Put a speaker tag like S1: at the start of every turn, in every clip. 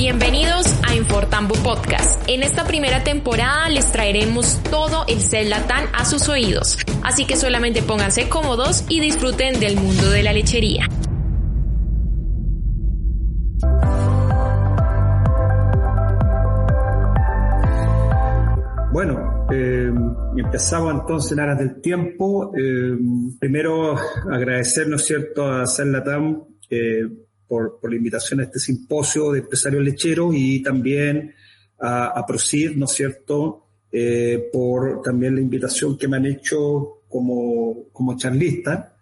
S1: Bienvenidos a Infortambo Podcast. En esta primera temporada les traeremos todo el CEL LATAM a sus oídos, así que solamente pónganse cómodos y disfruten del mundo de la lechería.
S2: Bueno, empezamos entonces en aras del tiempo. Primero agradecer, ¿no es cierto?, a CEL LATAM por la invitación a este simposio de empresarios lecheros y también a ProSeed, ¿no es cierto?, por también la invitación que me han hecho como charlista.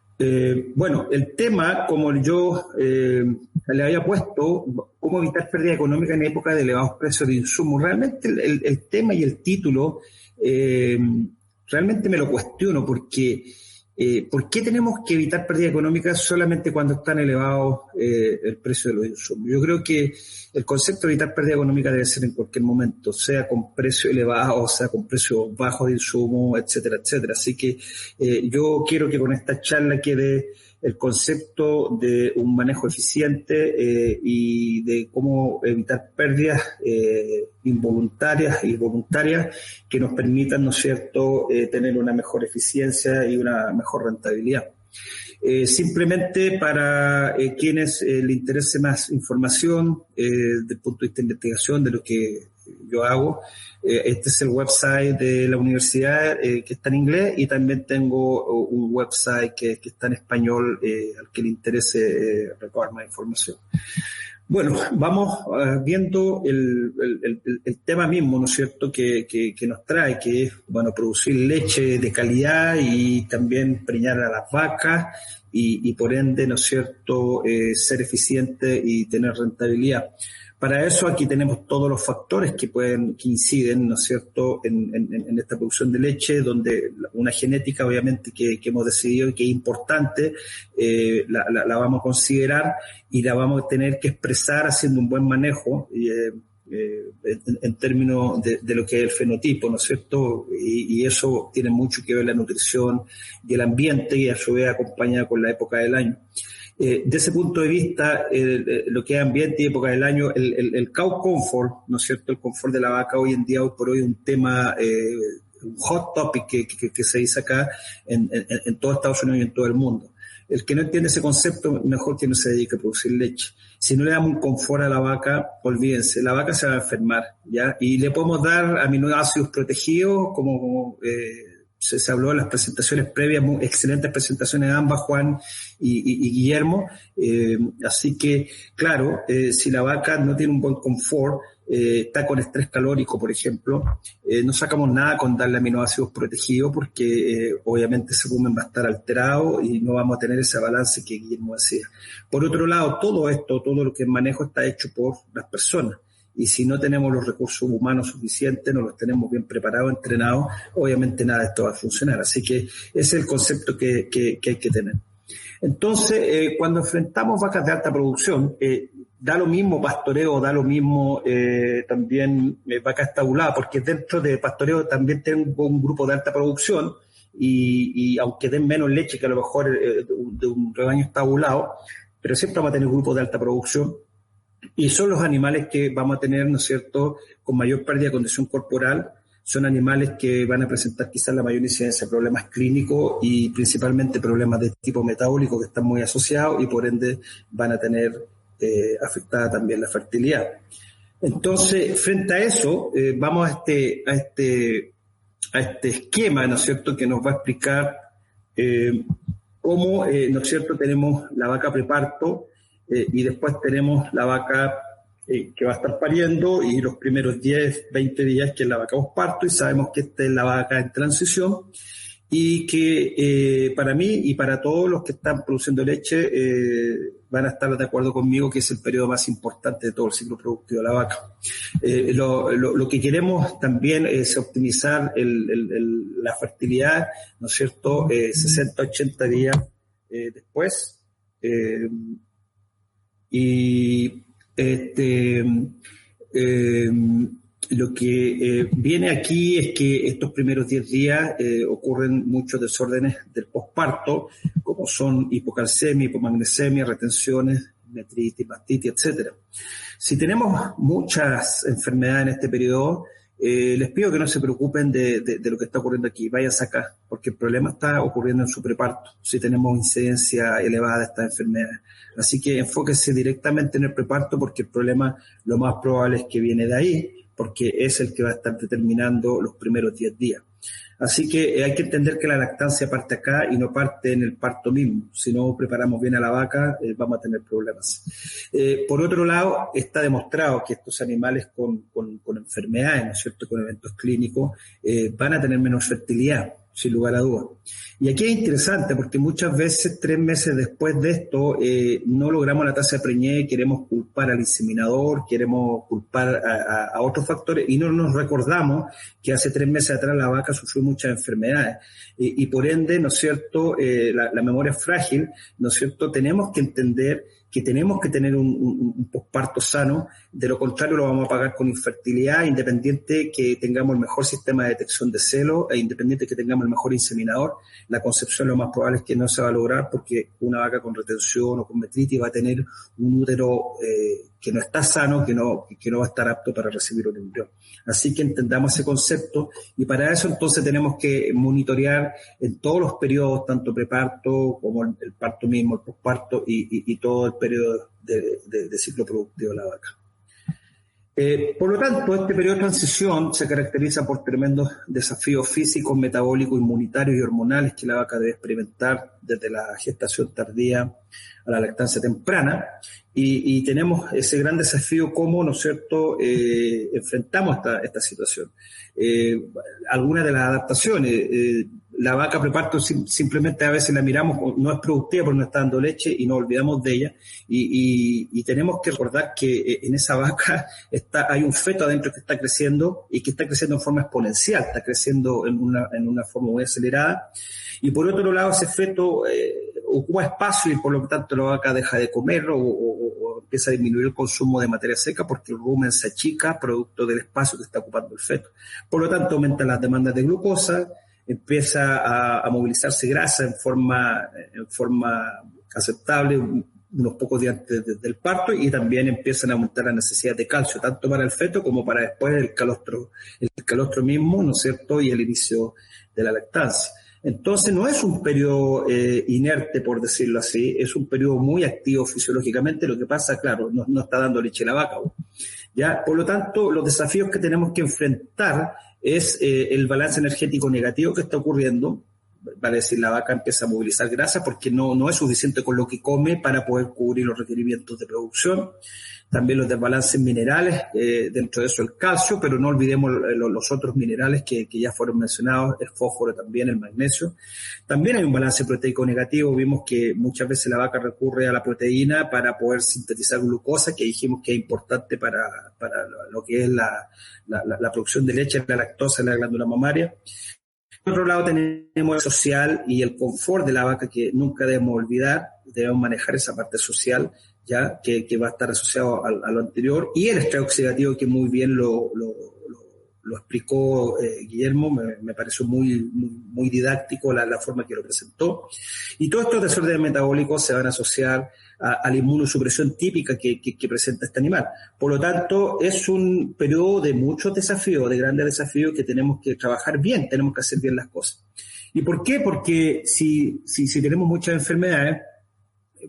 S2: Bueno, el tema, como yo le había puesto, cómo evitar pérdida económica en época de elevados precios de insumos, realmente el tema y el título realmente me lo cuestiono porque ¿por qué tenemos que evitar pérdida económica solamente cuando están elevados el precio de los insumos? Yo creo que el concepto de evitar pérdida económica debe ser en cualquier momento, sea con precio elevado, sea con precio bajo de insumos, etcétera, etcétera. Así que yo quiero que con esta charla quede el concepto de un manejo eficiente y de cómo evitar pérdidas involuntarias y voluntarias que nos permitan, ¿no es cierto?, tener una mejor eficiencia y una mejor rentabilidad. Simplemente para quienes le interese más información desde el punto de vista de investigación de lo que yo hago, este es el website de la universidad que está en inglés y también tengo un website que está en español al que le interese recabar más información. Bueno, vamos viendo el tema mismo, ¿no es cierto?, que nos trae, que es, bueno, producir leche de calidad y también preñar a las vacas y por ende, ¿no es cierto?, ser eficiente y tener rentabilidad. Para eso aquí tenemos todos los factores que inciden, ¿no es cierto?, en esta producción de leche, donde una genética obviamente que hemos decidido y que es importante, la vamos a considerar y la vamos a tener que expresar haciendo un buen manejo en términos de lo que es el fenotipo, ¿no es cierto? Y eso tiene mucho que ver la nutrición y el ambiente, y a su vez acompañada con la época del año. De ese punto de vista, lo que es ambiente y época del año, el cow comfort, ¿no es cierto?, el confort de la vaca hoy en día, hoy por hoy, es un tema, un hot topic que se dice acá en todo Estados Unidos y en todo el mundo. El que no entiende ese concepto, mejor que no se dedique a producir leche. Si no le damos un confort a la vaca, olvídense, la vaca se va a enfermar, ¿ya? Y le podemos dar aminoácidos protegidos, como se habló en las presentaciones previas, muy excelentes presentaciones de ambas, Juan y Guillermo. Así que, claro, si la vaca no tiene un buen confort, está con estrés calórico, por ejemplo, no sacamos nada con darle aminoácidos protegidos porque obviamente ese volumen va a estar alterado y no vamos a tener ese balance que Guillermo decía. Por otro lado, todo lo que manejo está hecho por las personas. Y si no tenemos los recursos humanos suficientes, no los tenemos bien preparados, entrenados, obviamente nada de esto va a funcionar. Así que ese es el concepto que hay que tener. Entonces, cuando enfrentamos vacas de alta producción, da lo mismo pastoreo, da lo mismo también vaca estabulada, porque dentro de pastoreo también tengo un grupo de alta producción y aunque den menos leche que a lo mejor de un rebaño estabulado, pero siempre vamos a tener grupos de alta producción. Y son los animales que vamos a tener, ¿no es cierto?, con mayor pérdida de condición corporal. Son animales que van a presentar quizás la mayor incidencia de problemas clínicos y principalmente problemas de tipo metabólico que están muy asociados y por ende van a tener afectada también la fertilidad. Entonces, frente a eso, vamos a este esquema, ¿no es cierto?, que nos va a explicar cómo, ¿no es cierto?, tenemos la vaca preparto, y después tenemos la vaca que va a estar pariendo y los primeros 10, 20 días que es la vaca posparto, y sabemos que esta es la vaca en transición y que para mí y para todos los que están produciendo leche van a estar de acuerdo conmigo que es el periodo más importante de todo el ciclo productivo de la vaca. Lo que queremos también es optimizar la fertilidad, ¿no es cierto?, 60, 80 días después. Lo que viene aquí es que estos primeros 10 días ocurren muchos desórdenes del posparto, como son hipocalcemia, hipomagnesemia, retenciones, metritis, mastitis, etcétera. Si tenemos muchas enfermedades en este periodo, les pido que no se preocupen de lo que está ocurriendo aquí, váyanse acá, porque el problema está ocurriendo en su preparto, si tenemos incidencia elevada de estas enfermedades. Así que enfóquense directamente en el preparto, porque el problema lo más probable es que viene de ahí, porque es el que va a estar determinando los primeros 10 días. Así que hay que entender que la lactancia parte acá y no parte en el parto mismo. Si no preparamos bien a la vaca, vamos a tener problemas. Por otro lado, está demostrado que estos animales con enfermedades, ¿no es cierto?, con eventos clínicos, van a tener menos fertilidad, sin lugar a dudas. Y aquí es interesante porque muchas veces 3 meses después de esto no logramos la tasa de preñez, queremos culpar al inseminador, queremos culpar a otros factores y no nos recordamos que hace 3 meses atrás la vaca sufrió muchas enfermedades y por ende, ¿no es cierto?, la memoria es frágil, ¿no es cierto?, tenemos que entender que tenemos que tener un posparto sano, de lo contrario lo vamos a pagar con infertilidad, independiente que tengamos el mejor sistema de detección de celo e independiente que tengamos el mejor inseminador, la concepción lo más probable es que no se va a lograr porque una vaca con retención o con metritis va a tener un útero que no está sano, que no va a estar apto para recibir un embrión. Así que entendamos ese concepto y para eso entonces tenemos que monitorear en todos los periodos, tanto preparto como el parto mismo, el posparto y todo el periodo de ciclo productivo de la vaca. Por lo tanto, este periodo de transición se caracteriza por tremendos desafíos físicos, metabólicos, inmunitarios y hormonales que la vaca debe experimentar desde la gestación tardía a la lactancia temprana. Y tenemos ese gran desafío cómo, ¿no es cierto?, enfrentamos esta situación. Algunas de las adaptaciones, la vaca preparto simplemente a veces la miramos, no es productiva porque no está dando leche y nos olvidamos de ella y tenemos que recordar que en esa vaca hay un feto adentro que está creciendo y que está creciendo en forma exponencial, está creciendo en una forma muy acelerada y por otro lado ese feto ocupa espacio y por lo tanto la vaca deja de comer o empieza a disminuir el consumo de materia seca porque el rumen se achica producto del espacio que está ocupando el feto. Por lo tanto aumentan las demandas de glucosa, empieza a movilizarse grasa en forma aceptable unos pocos días antes del parto y también empiezan a aumentar la necesidad de calcio, tanto para el feto como para después el calostro mismo, ¿no es cierto?, y el inicio de la lactancia. Entonces no es un periodo inerte, por decirlo así, es un periodo muy activo fisiológicamente, lo que pasa, claro, no está dando leche la vaca, ¿ya? Por lo tanto, los desafíos que tenemos que enfrentar es el balance energético negativo que está ocurriendo, vale decir, la vaca empieza a movilizar grasa porque no es suficiente con lo que come para poder cubrir los requerimientos de producción. También los desbalances minerales, dentro de eso el calcio, pero no olvidemos los otros minerales que ya fueron mencionados, el fósforo también, el magnesio. También hay un balance proteico negativo, vimos que muchas veces la vaca recurre a la proteína para poder sintetizar glucosa, que dijimos que es importante para lo que es la producción de leche, la lactosa en la glándula mamaria. Por otro lado tenemos el social y el confort de la vaca que nunca debemos olvidar, debemos manejar esa parte social, ya que va a estar asociado a lo anterior, y el estrés oxidativo que muy bien lo explicó Guillermo, me pareció muy didáctico la forma que lo presentó. Y todos estos desórdenes metabólicos se van a asociar a la inmunosupresión típica que presenta este animal. Por lo tanto, es un periodo de muchos desafíos, de grandes desafíos que tenemos que trabajar bien, tenemos que hacer bien las cosas. ¿Y por qué? Porque si tenemos muchas enfermedades,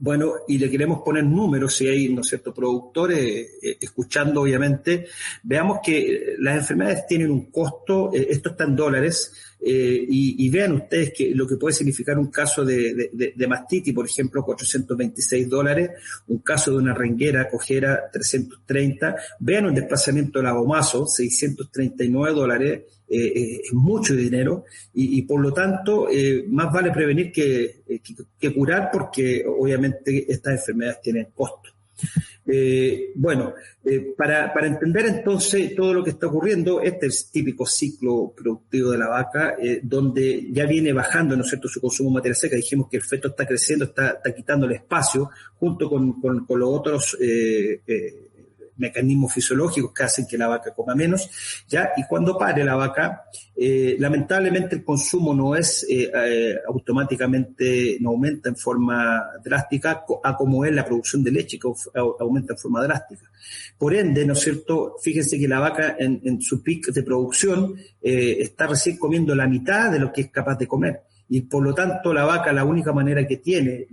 S2: bueno, y le queremos poner números, si hay, ¿no es cierto?, productores escuchando, obviamente, veamos que las enfermedades tienen un costo, esto está en dólares, y vean ustedes que lo que puede significar un caso de mastitis, por ejemplo, $426, un caso de una renguera cojera, 330, vean un desplazamiento de abomazo, $639, es mucho dinero, y por lo tanto, más vale prevenir que curar, porque obviamente estas enfermedades tienen costo. Para entender entonces todo lo que está ocurriendo, este es el típico ciclo productivo de la vaca, donde ya viene bajando, ¿no es cierto?, su consumo de materia seca. Dijimos que el feto está creciendo, está quitando el espacio junto con los otros mecanismos fisiológicos que hacen que la vaca coma menos, ¿ya? Y cuando pare la vaca, lamentablemente el consumo no es automáticamente, no aumenta en forma drástica a como es la producción de leche, que aumenta en forma drástica. Por ende, ¿no es cierto? Fíjense que la vaca en su pic de producción está recién comiendo la mitad de lo que es capaz de comer. Y por lo tanto, la vaca, la única manera que tiene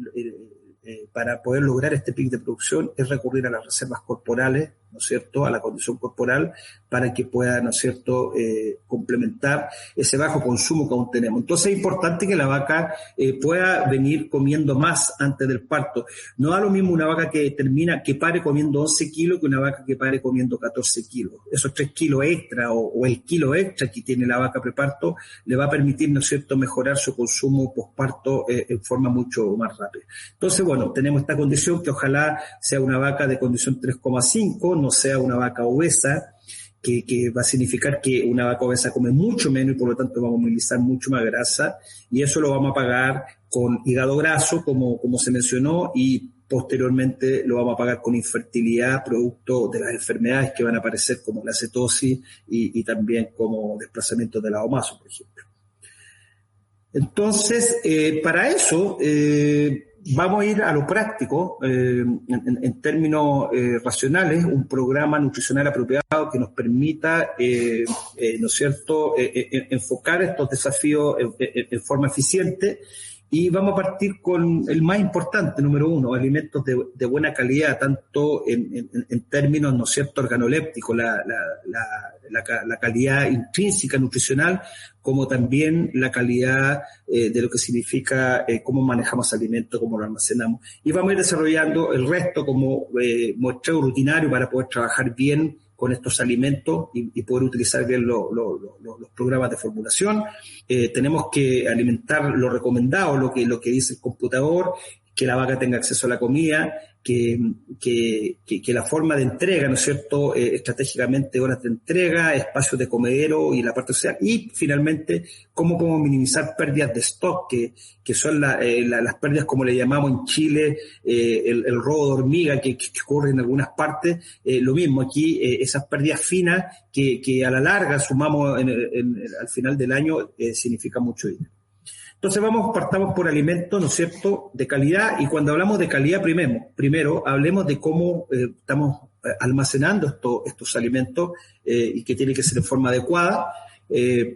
S2: para poder lograr este pic de producción es recurrir a las reservas corporales, ¿no es cierto?, a la condición corporal, para que pueda, ¿no es cierto?, complementar ese bajo consumo que aún tenemos. Entonces es importante que la vaca pueda venir comiendo más antes del parto. No da lo mismo una vaca que pare comiendo 11 kilos que una vaca que pare comiendo 14 kilos. Esos 3 kilos extra o el kilo extra que tiene la vaca preparto le va a permitir, ¿no es cierto?, mejorar su consumo posparto en forma mucho más rápida. Entonces, bueno, tenemos esta condición que ojalá sea una vaca de condición 3,5, no sea una vaca obesa, que va a significar que una vaca obesa come mucho menos y por lo tanto va a movilizar mucho más grasa, y eso lo vamos a pagar con hígado graso, como se mencionó, y posteriormente lo vamos a pagar con infertilidad, producto de las enfermedades que van a aparecer como la cetosis y también como desplazamiento del omaso, por ejemplo. Entonces, para eso vamos a ir a lo práctico, en términos racionales, un programa nutricional apropiado que nos permita, ¿no es cierto?, enfocar estos desafíos en forma eficiente. Y vamos a partir con el más importante, número 1, alimentos de buena calidad, tanto en términos, ¿no es cierto?, organolépticos, la calidad intrínseca nutricional, como también la calidad de lo que significa cómo manejamos alimentos, cómo lo almacenamos. Y vamos a ir desarrollando el resto como muestreo rutinario para poder trabajar bien con estos alimentos y poder utilizar bien los programas de formulación. Tenemos que alimentar lo recomendado, lo que dice el computador, que la vaca tenga acceso a la comida, que la forma de entrega, ¿no es cierto?, estratégicamente horas de entrega, espacios de comedero y la parte social, y finalmente cómo podemos minimizar pérdidas de stock, que son las pérdidas, como le llamamos en Chile, el robo de hormiga que ocurre en algunas partes. Lo mismo aquí, esas pérdidas finas que a la larga sumamos al final del año, significa mucho dinero. Entonces partamos por alimentos, ¿no es cierto?, de calidad, y cuando hablamos de calidad, primero hablemos de cómo estamos almacenando estos alimentos y que tiene que ser de forma adecuada.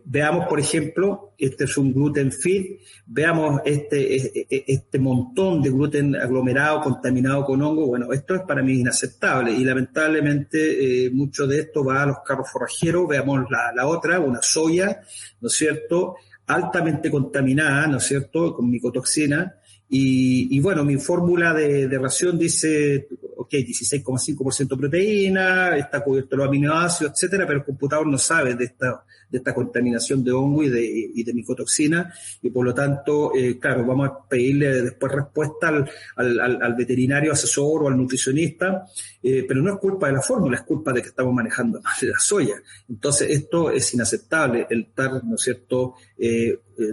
S2: Veamos, por ejemplo, este es un gluten free, veamos este montón de gluten aglomerado, contaminado con hongo. Bueno, esto es para mí inaceptable y lamentablemente mucho de esto va a los carros forrajeros. Veamos la otra, una soya, ¿no es cierto?, altamente contaminada, ¿no es cierto?, con micotoxina, y bueno, mi fórmula de ración dice, 16,5% proteína, está cubierto los aminoácidos, etcétera, pero el computador no sabe de esta contaminación de hongo y de micotoxina, y por lo tanto, claro, vamos a pedirle después respuesta al veterinario asesor o al nutricionista, pero no es culpa de la fórmula, es culpa de que estamos manejando mal la soya. Entonces, esto es inaceptable, el estar, ¿no es cierto?,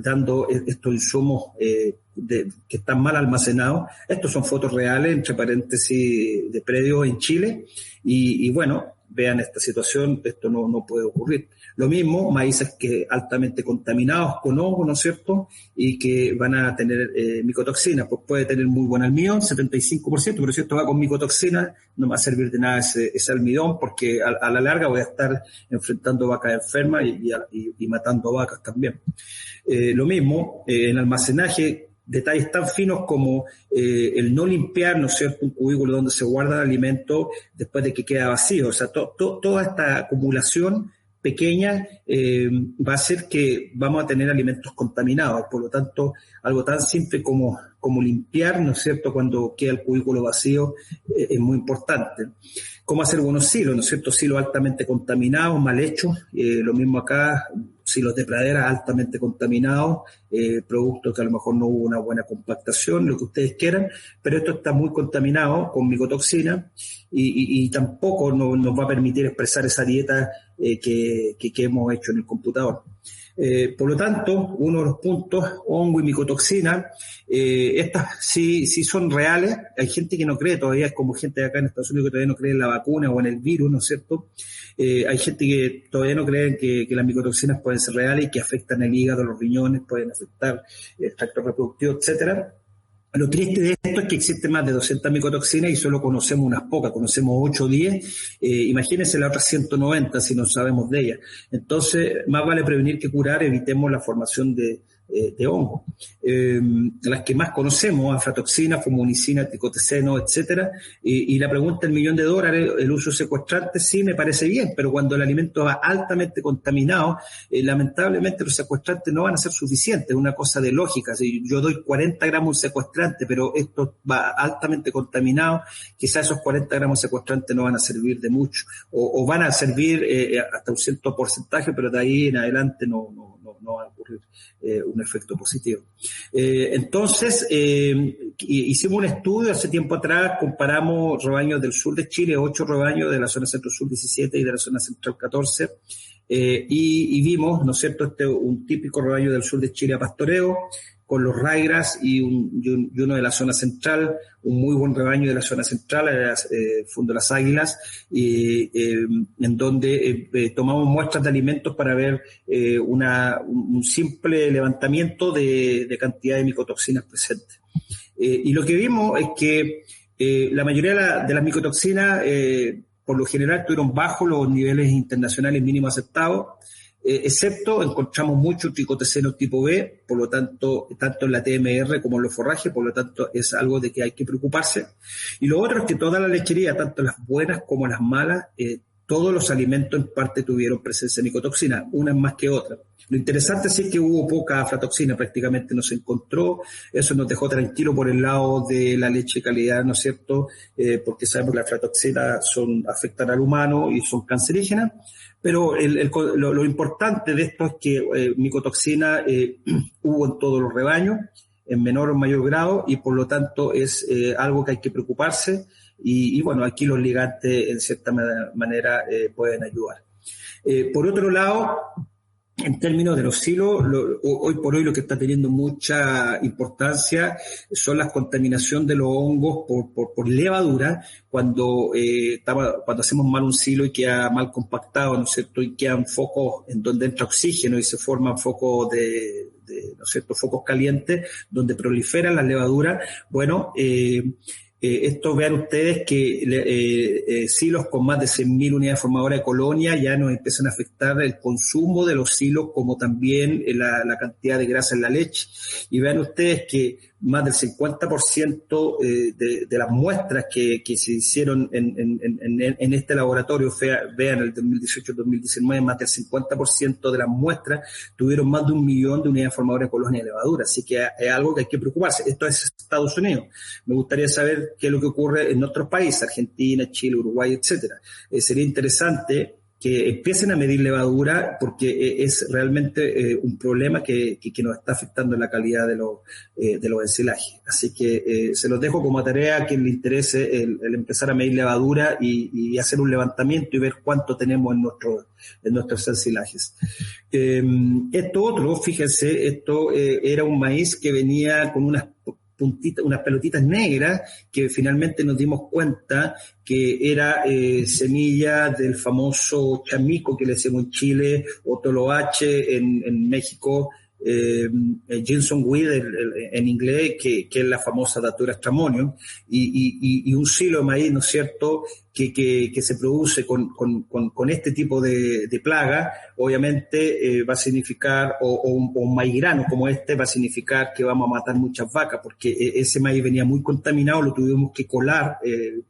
S2: dando estos insumos que están mal almacenados. Estos son fotos reales, entre paréntesis, de predios en Chile, y bueno, vean esta situación, esto no puede ocurrir. Lo mismo, maíces que altamente contaminados con hongo, ¿no es cierto?, y que van a tener micotoxinas. Pues puede tener muy buen almidón, 75%, pero si esto va con micotoxinas, no me va a servir de nada ese almidón, porque a la larga voy a estar enfrentando vacas enfermas y matando vacas también. Lo mismo, en almacenaje, detalles tan finos como el no limpiar, ¿no es cierto?, un cubículo donde se guarda el alimento después de que queda vacío. O sea, toda esta acumulación pequeña va a hacer que vamos a tener alimentos contaminados. Por lo tanto, algo tan simple como limpiar, ¿no es cierto?, cuando queda el cubículo vacío, es muy importante. ¿Cómo hacer buenos silos, ¿no es cierto?, silos altamente contaminados, mal hechos. Lo mismo acá, silos de pradera altamente contaminados, productos que a lo mejor no hubo una buena compactación, lo que ustedes quieran, pero esto está muy contaminado con micotoxina y tampoco nos va a permitir expresar esa dieta que hemos hecho en el computador. Por lo tanto, uno de los puntos, hongo y micotoxina, estas sí son reales. Hay gente que no cree todavía, es como gente de acá en Estados Unidos que todavía no cree en la vacuna o en el virus, ¿no es cierto? Hay gente que todavía no cree que las micotoxinas pueden ser reales y que afectan el hígado, los riñones, pueden afectar el tracto reproductivo, etcétera. Lo triste de esto es que existen más de 200 micotoxinas y solo conocemos unas pocas, conocemos 8 o 10, imagínense las otras 190 si no sabemos de ellas. Entonces, más vale prevenir que curar, evitemos la formación de hongo. Las que más conocemos, aflatoxina, fumonicina, tricoteceno, etcétera, y la pregunta del $1.000.000, el uso secuestrante, sí me parece bien, pero cuando el alimento va altamente contaminado, lamentablemente los secuestrantes no van a ser suficientes, es una cosa de lógica. Si yo doy 40 gramos de secuestrante, pero esto va altamente contaminado, quizás esos 40 gramos de secuestrante no van a servir de mucho, o van a servir hasta un cierto porcentaje, pero de ahí en adelante no va a ocurrir un efecto positivo. Entonces, hicimos un estudio hace tiempo atrás, comparamos rebaños del sur de Chile, 8 rebaños, de la zona centro-sur 17 y de la zona central 14, y vimos, ¿no es cierto?, un típico rebaño del sur de Chile a pastoreo, con los raigras y uno de la zona central, un muy buen rebaño de la zona central, Fundo Las Águilas, en donde tomamos muestras de alimentos para ver un simple levantamiento de cantidad de micotoxinas presentes. Y lo que vimos es que la mayoría de las micotoxinas, por lo general, tuvieron bajos los niveles internacionales mínimos aceptados, excepto encontramos mucho tricoteceno tipo B, por lo tanto, tanto en la TMR como en los forrajes, por lo tanto es algo de que hay que preocuparse. Y lo otro es que toda la lechería, tanto las buenas como las malas, todos los alimentos en parte tuvieron presencia de micotoxina, unas más que otras. Lo interesante sí es que hubo poca aflatoxina, prácticamente no se encontró, eso nos dejó tranquilo por el lado de la leche de calidad, ¿no es cierto? Porque sabemos que las aflatoxinas afectan al humano y son cancerígenas, pero lo importante de esto es que micotoxina hubo en todos los rebaños, en menor o mayor grado, y por lo tanto es algo que hay que preocuparse, y bueno, aquí los ligantes en cierta manera pueden ayudar. Por otro lado, en términos de los silos, hoy por hoy lo que está teniendo mucha importancia son las contaminación de los hongos por levadura, cuando hacemos mal un silo y queda mal compactado, ¿no es cierto? Y quedan focos en donde entra oxígeno y se forman focos ¿no es cierto?, focos calientes donde proliferan las levaduras. Bueno, esto vean ustedes que silos con más de 100.000 unidades formadoras de colonia ya nos empiezan a afectar el consumo de los silos, como también la cantidad de grasa en la leche. Y vean ustedes que más del 50% de las muestras que se hicieron en este laboratorio, vean el 2018-2019, más del 50% de las muestras tuvieron más de 1 millón de unidades formadoras de colonia de levadura. Así que es algo que hay que preocuparse. Esto es Estados Unidos. Me gustaría saber qué es lo que ocurre en otros países, Argentina, Chile, Uruguay, etcétera. Sería interesante que empiecen a medir levadura, porque es realmente un problema que nos está afectando la calidad de los ensilajes. Así que se los dejo como tarea a quien le interese el empezar a medir levadura y hacer un levantamiento y ver cuánto tenemos en nuestros ensilajes. Esto otro, fíjense, esto era un maíz que venía con unas pelotitas negras, que finalmente nos dimos cuenta que era semilla del famoso chamico que le decimos en Chile, o toloache en México, Ginseng-weed en inglés, que es la famosa Datura stramonium, y un silo de maíz, ¿no es cierto?, que se produce con este tipo de plaga, obviamente va a significar, o un maíz grano como este, va a significar que vamos a matar muchas vacas, porque ese maíz venía muy contaminado, lo tuvimos que colar,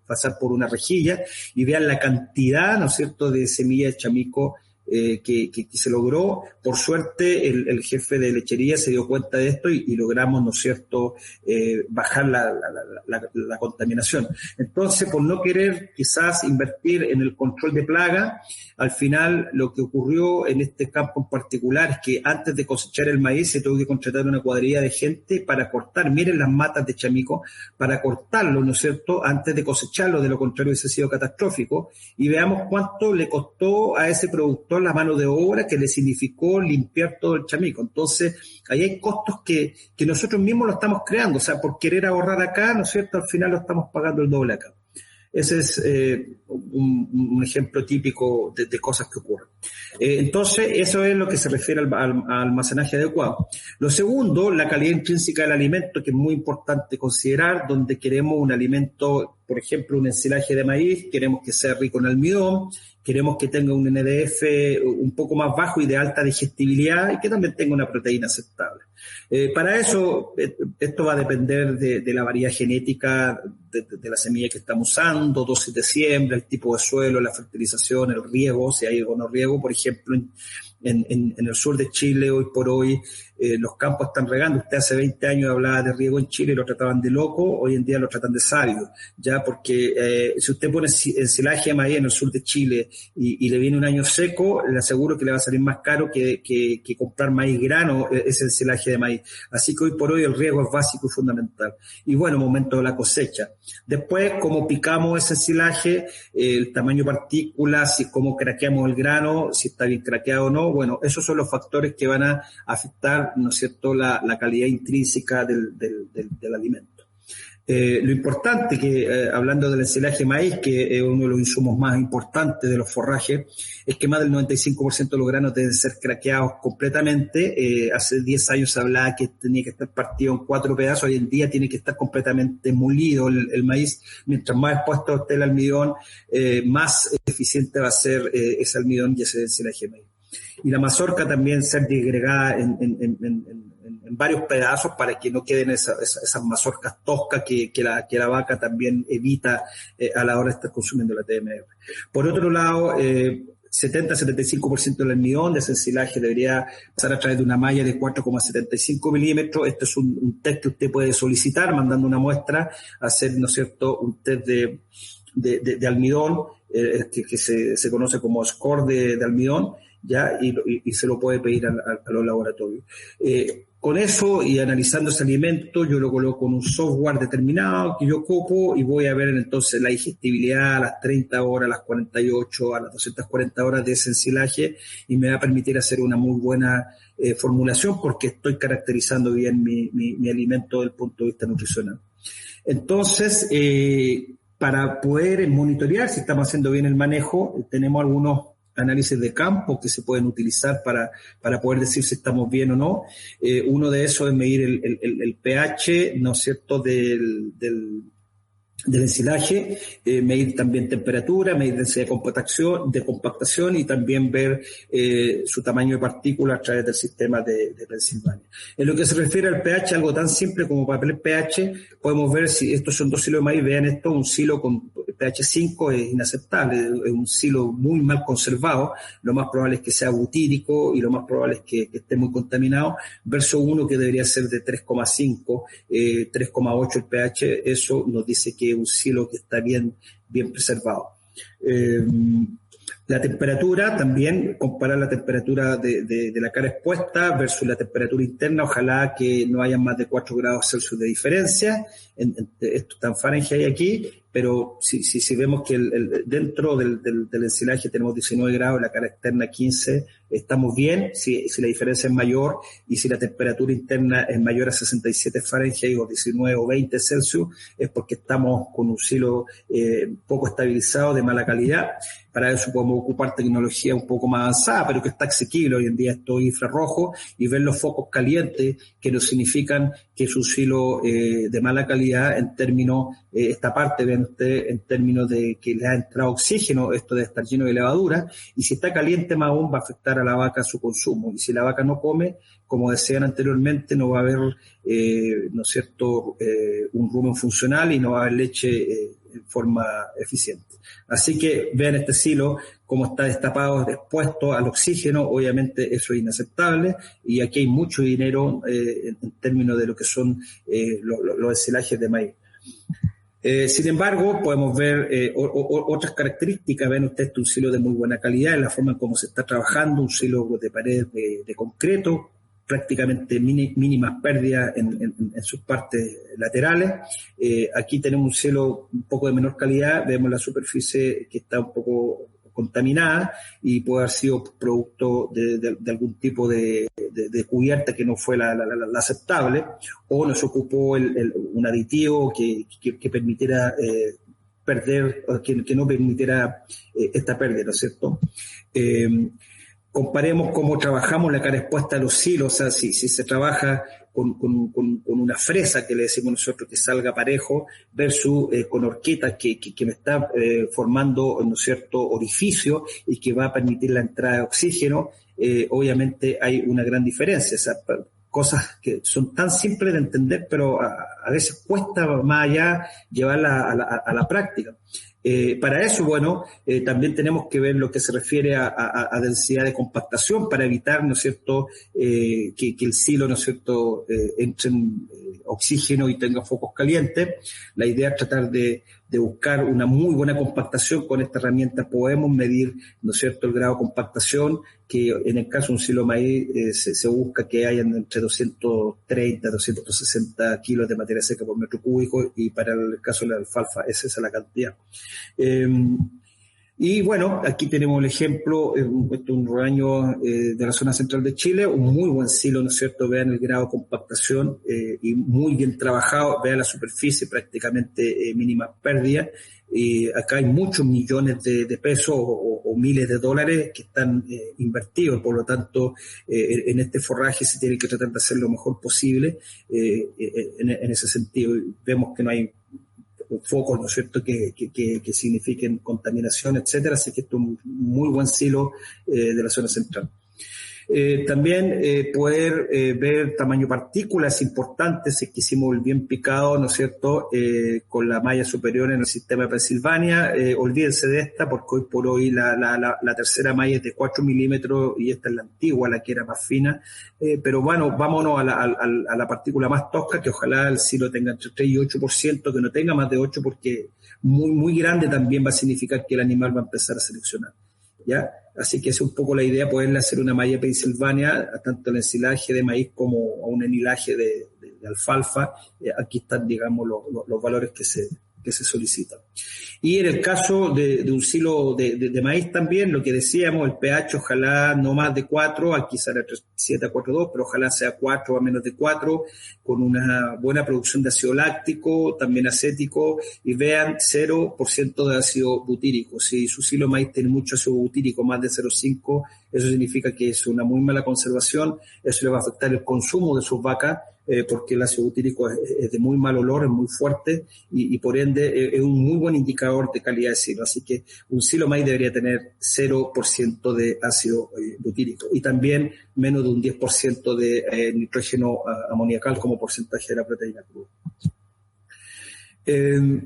S2: pasar por una rejilla, y vean la cantidad, ¿no es cierto?, de semillas de chamico que se logró. Por suerte, el jefe de lechería se dio cuenta de esto y logramos, ¿no es cierto?, bajar la contaminación. Entonces, por no querer quizás invertir en el control de plaga, al final lo que ocurrió en este campo en particular es que antes de cosechar el maíz se tuvo que contratar una cuadrilla de gente para cortar, miren las matas de chamico, para cortarlo, ¿no es cierto?, antes de cosecharlo, de lo contrario hubiese sido catastrófico, y veamos cuánto le costó a ese productor la mano de obra que le significó limpiar todo el chamico. Entonces, ahí hay costos que nosotros mismos lo estamos creando, o sea, por querer ahorrar acá, ¿no es cierto?, al final lo estamos pagando el doble acá. Ese es un ejemplo típico de cosas que ocurren. Entonces, eso es lo que se refiere al almacenaje adecuado. Lo segundo, la calidad intrínseca del alimento, que es muy importante considerar, donde queremos un alimento, por ejemplo, un ensilaje de maíz, queremos que sea rico en almidón, queremos que tenga un NDF un poco más bajo y de alta digestibilidad y que también tenga una proteína aceptable. Para eso, esto va a depender de la variedad genética de la semilla que estamos usando, dosis de siembra, el tipo de suelo, la fertilización, el riego, si hay o no riego. Por ejemplo, en el sur de Chile, hoy por hoy, los campos están regando. Usted hace 20 años hablaba de riego en Chile y lo trataban de loco, hoy en día lo tratan de sabio, ya, porque si usted pone ensilaje de maíz en el sur de Chile y le viene un año seco, le aseguro que le va a salir más caro que comprar maíz grano, ese ensilaje de maíz. Así que hoy por hoy el riego es básico y fundamental. Y bueno, momento de la cosecha. Después, cómo picamos ese ensilaje, el tamaño de partículas, cómo craqueamos el grano, si está bien craqueado o no. Bueno, esos son los factores que van a afectar, ¿no es cierto?, la calidad intrínseca del alimento. Lo importante que, hablando del ensilaje de maíz, que es uno de los insumos más importantes de los forrajes, es que más del 95% de los granos deben ser craqueados completamente. Hace 10 años se hablaba que tenía que estar partido en 4 pedazos, hoy en día tiene que estar completamente molido el maíz. Mientras más expuesto esté el almidón, más eficiente va a ser ese almidón y ese ensilaje de maíz. Y la mazorca también ser disgregada en varios pedazos para que no queden esas mazorcas toscas que la vaca también evita a la hora de estar consumiendo la TMR. Por otro lado, 70-75% del almidón de ese ensilaje debería pasar a través de una malla de 4,75 milímetros. Este es un test que usted puede solicitar mandando una muestra, hacer, ¿no es cierto?, un test de almidón, que se conoce como score de almidón, ya, y se lo puede pedir a los laboratorios. Con eso y analizando ese alimento, yo lo coloco en un software determinado que yo ocupo y voy a ver entonces la digestibilidad a las 30 horas, a las 48, a las 240 horas de ese ensilaje, y me va a permitir hacer una muy buena formulación porque estoy caracterizando bien mi alimento desde el punto de vista nutricional. Entonces, para poder monitorear si estamos haciendo bien el manejo, tenemos algunos análisis de campo que se pueden utilizar para poder decir si estamos bien o no. Uno de esos es medir el pH, ¿no es cierto?, del ensilaje, medir también temperatura, medir densidad de compactación y también ver su tamaño de partículas a través del sistema de Pensilvania. En lo que se refiere al pH, algo tan simple como papel pH, podemos ver si estos son 2 silos de maíz. Vean esto, un silo con pH 5 es inaceptable, es un silo muy mal conservado, lo más probable es que sea butírico y lo más probable es que esté muy contaminado, versus uno que debería ser de 3,5, 3,8 el pH, eso nos dice que es un silo que está bien preservado. La temperatura también, comparar la temperatura de la cara expuesta versus la temperatura interna, ojalá que no haya más de 4 grados Celsius de diferencia, esto está en Fahrenheit aquí, pero si vemos que dentro del ensilaje tenemos 19 grados, la cara externa 15, estamos bien. Si la diferencia es mayor y si la temperatura interna es mayor a 67 Fahrenheit o 19 o 20 Celsius, es porque estamos con un silo poco estabilizado, de mala calidad. Para eso podemos ocupar tecnología un poco más avanzada, pero que está asequible hoy en día, esto infrarrojo, y ver los focos calientes, que nos significan que es un silo de mala calidad en términos, esta parte, vean ustedes, en términos de que le ha entrado oxígeno, esto de estar lleno de levadura, y si está caliente más aún va a afectar a la vaca su consumo, y si la vaca no come, como decían anteriormente, no va a haber, ¿no es cierto?, un rumen funcional y no va a haber leche en forma eficiente. Así que vean este silo, cómo está destapado, expuesto al oxígeno. Obviamente eso es inaceptable y aquí hay mucho dinero en términos de lo que son los ensilajes de maíz. Sin embargo, podemos ver otras características. Ven ustedes un silo de muy buena calidad en la forma en cómo se está trabajando, un silo de pared de concreto, prácticamente mínimas pérdidas en sus partes laterales. Aquí tenemos un silo un poco de menor calidad, vemos la superficie que está un poco contaminada y puede haber sido producto de algún tipo de cubierta que no fue la aceptable, o nos ocupó un aditivo que permitiera perder, que no permitiera esta pérdida, ¿no es cierto? Comparemos cómo trabajamos la cara expuesta a los silos, o sea, si se trabaja con una fresa, que le decimos nosotros, que salga parejo, versus con horquetas que me está formando, ¿no es cierto?, orificio y que va a permitir la entrada de oxígeno. Obviamente hay una gran diferencia, o sea, cosas que son tan simples de entender, pero a veces cuesta más allá llevarla a la práctica. Para eso, bueno, también tenemos que ver lo que se refiere a densidad de compactación para evitar, ¿no es cierto?, que el silo, ¿no es cierto?, entre en oxígeno y tenga focos calientes. La idea es tratar de buscar una muy buena compactación. Con esta herramienta podemos medir, ¿no es cierto?, el grado de compactación, que en el caso de un silo maíz se busca que hayan entre 230 a 260 kilos de materia seca por metro cúbico, y para el caso de la alfalfa esa es la cantidad. Y bueno, aquí tenemos el ejemplo, un rebaño de la zona central de Chile, un muy buen silo, ¿no es cierto? Vean el grado de compactación y muy bien trabajado, vean la superficie, prácticamente mínimas pérdidas. Acá hay muchos millones de pesos o miles de dólares que están invertidos, por lo tanto en este forraje se tiene que tratar de hacer lo mejor posible en ese sentido. Vemos que no hay focos, ¿no es cierto?, que signifiquen contaminación, etcétera, así que esto es un muy buen silo de la zona central. También poder ver tamaño partículas es importante, si quisimos el bien picado, ¿no es cierto?, con la malla superior en el sistema de Pensilvania. Olvídense de esta, porque hoy por hoy la tercera malla es de 4 milímetros y esta es la antigua, la que era más fina. Pero bueno, vámonos a la partícula más tosca, que ojalá el silo tenga entre 3 y 8%, que no tenga más de 8%, porque muy, muy grande también va a significar que el animal va a empezar a seleccionar, ¿ya? Así que es un poco la idea, poderle hacer una malla Pensilvania, tanto el ensilaje de maíz como a un enilaje de alfalfa. Aquí están, digamos, los valores que se solicitan. Y en el caso de un silo de maíz también, lo que decíamos, el pH ojalá no más de 4, aquí sale entre 7 a 4,2, pero ojalá sea 4 a menos de 4, con una buena producción de ácido láctico, también acético, y vean 0% de ácido butírico. Si su silo de maíz tiene mucho ácido butírico, más de 0,5, eso significa que es una muy mala conservación, eso le va a afectar el consumo de sus vacas, porque el ácido butírico es de muy mal olor, es muy fuerte y por ende es un muy buen indicador de calidad de silo. Así que un silo maíz debería tener 0% de ácido butírico y también menos de un 10% de nitrógeno amoniacal como porcentaje de la proteína cruda.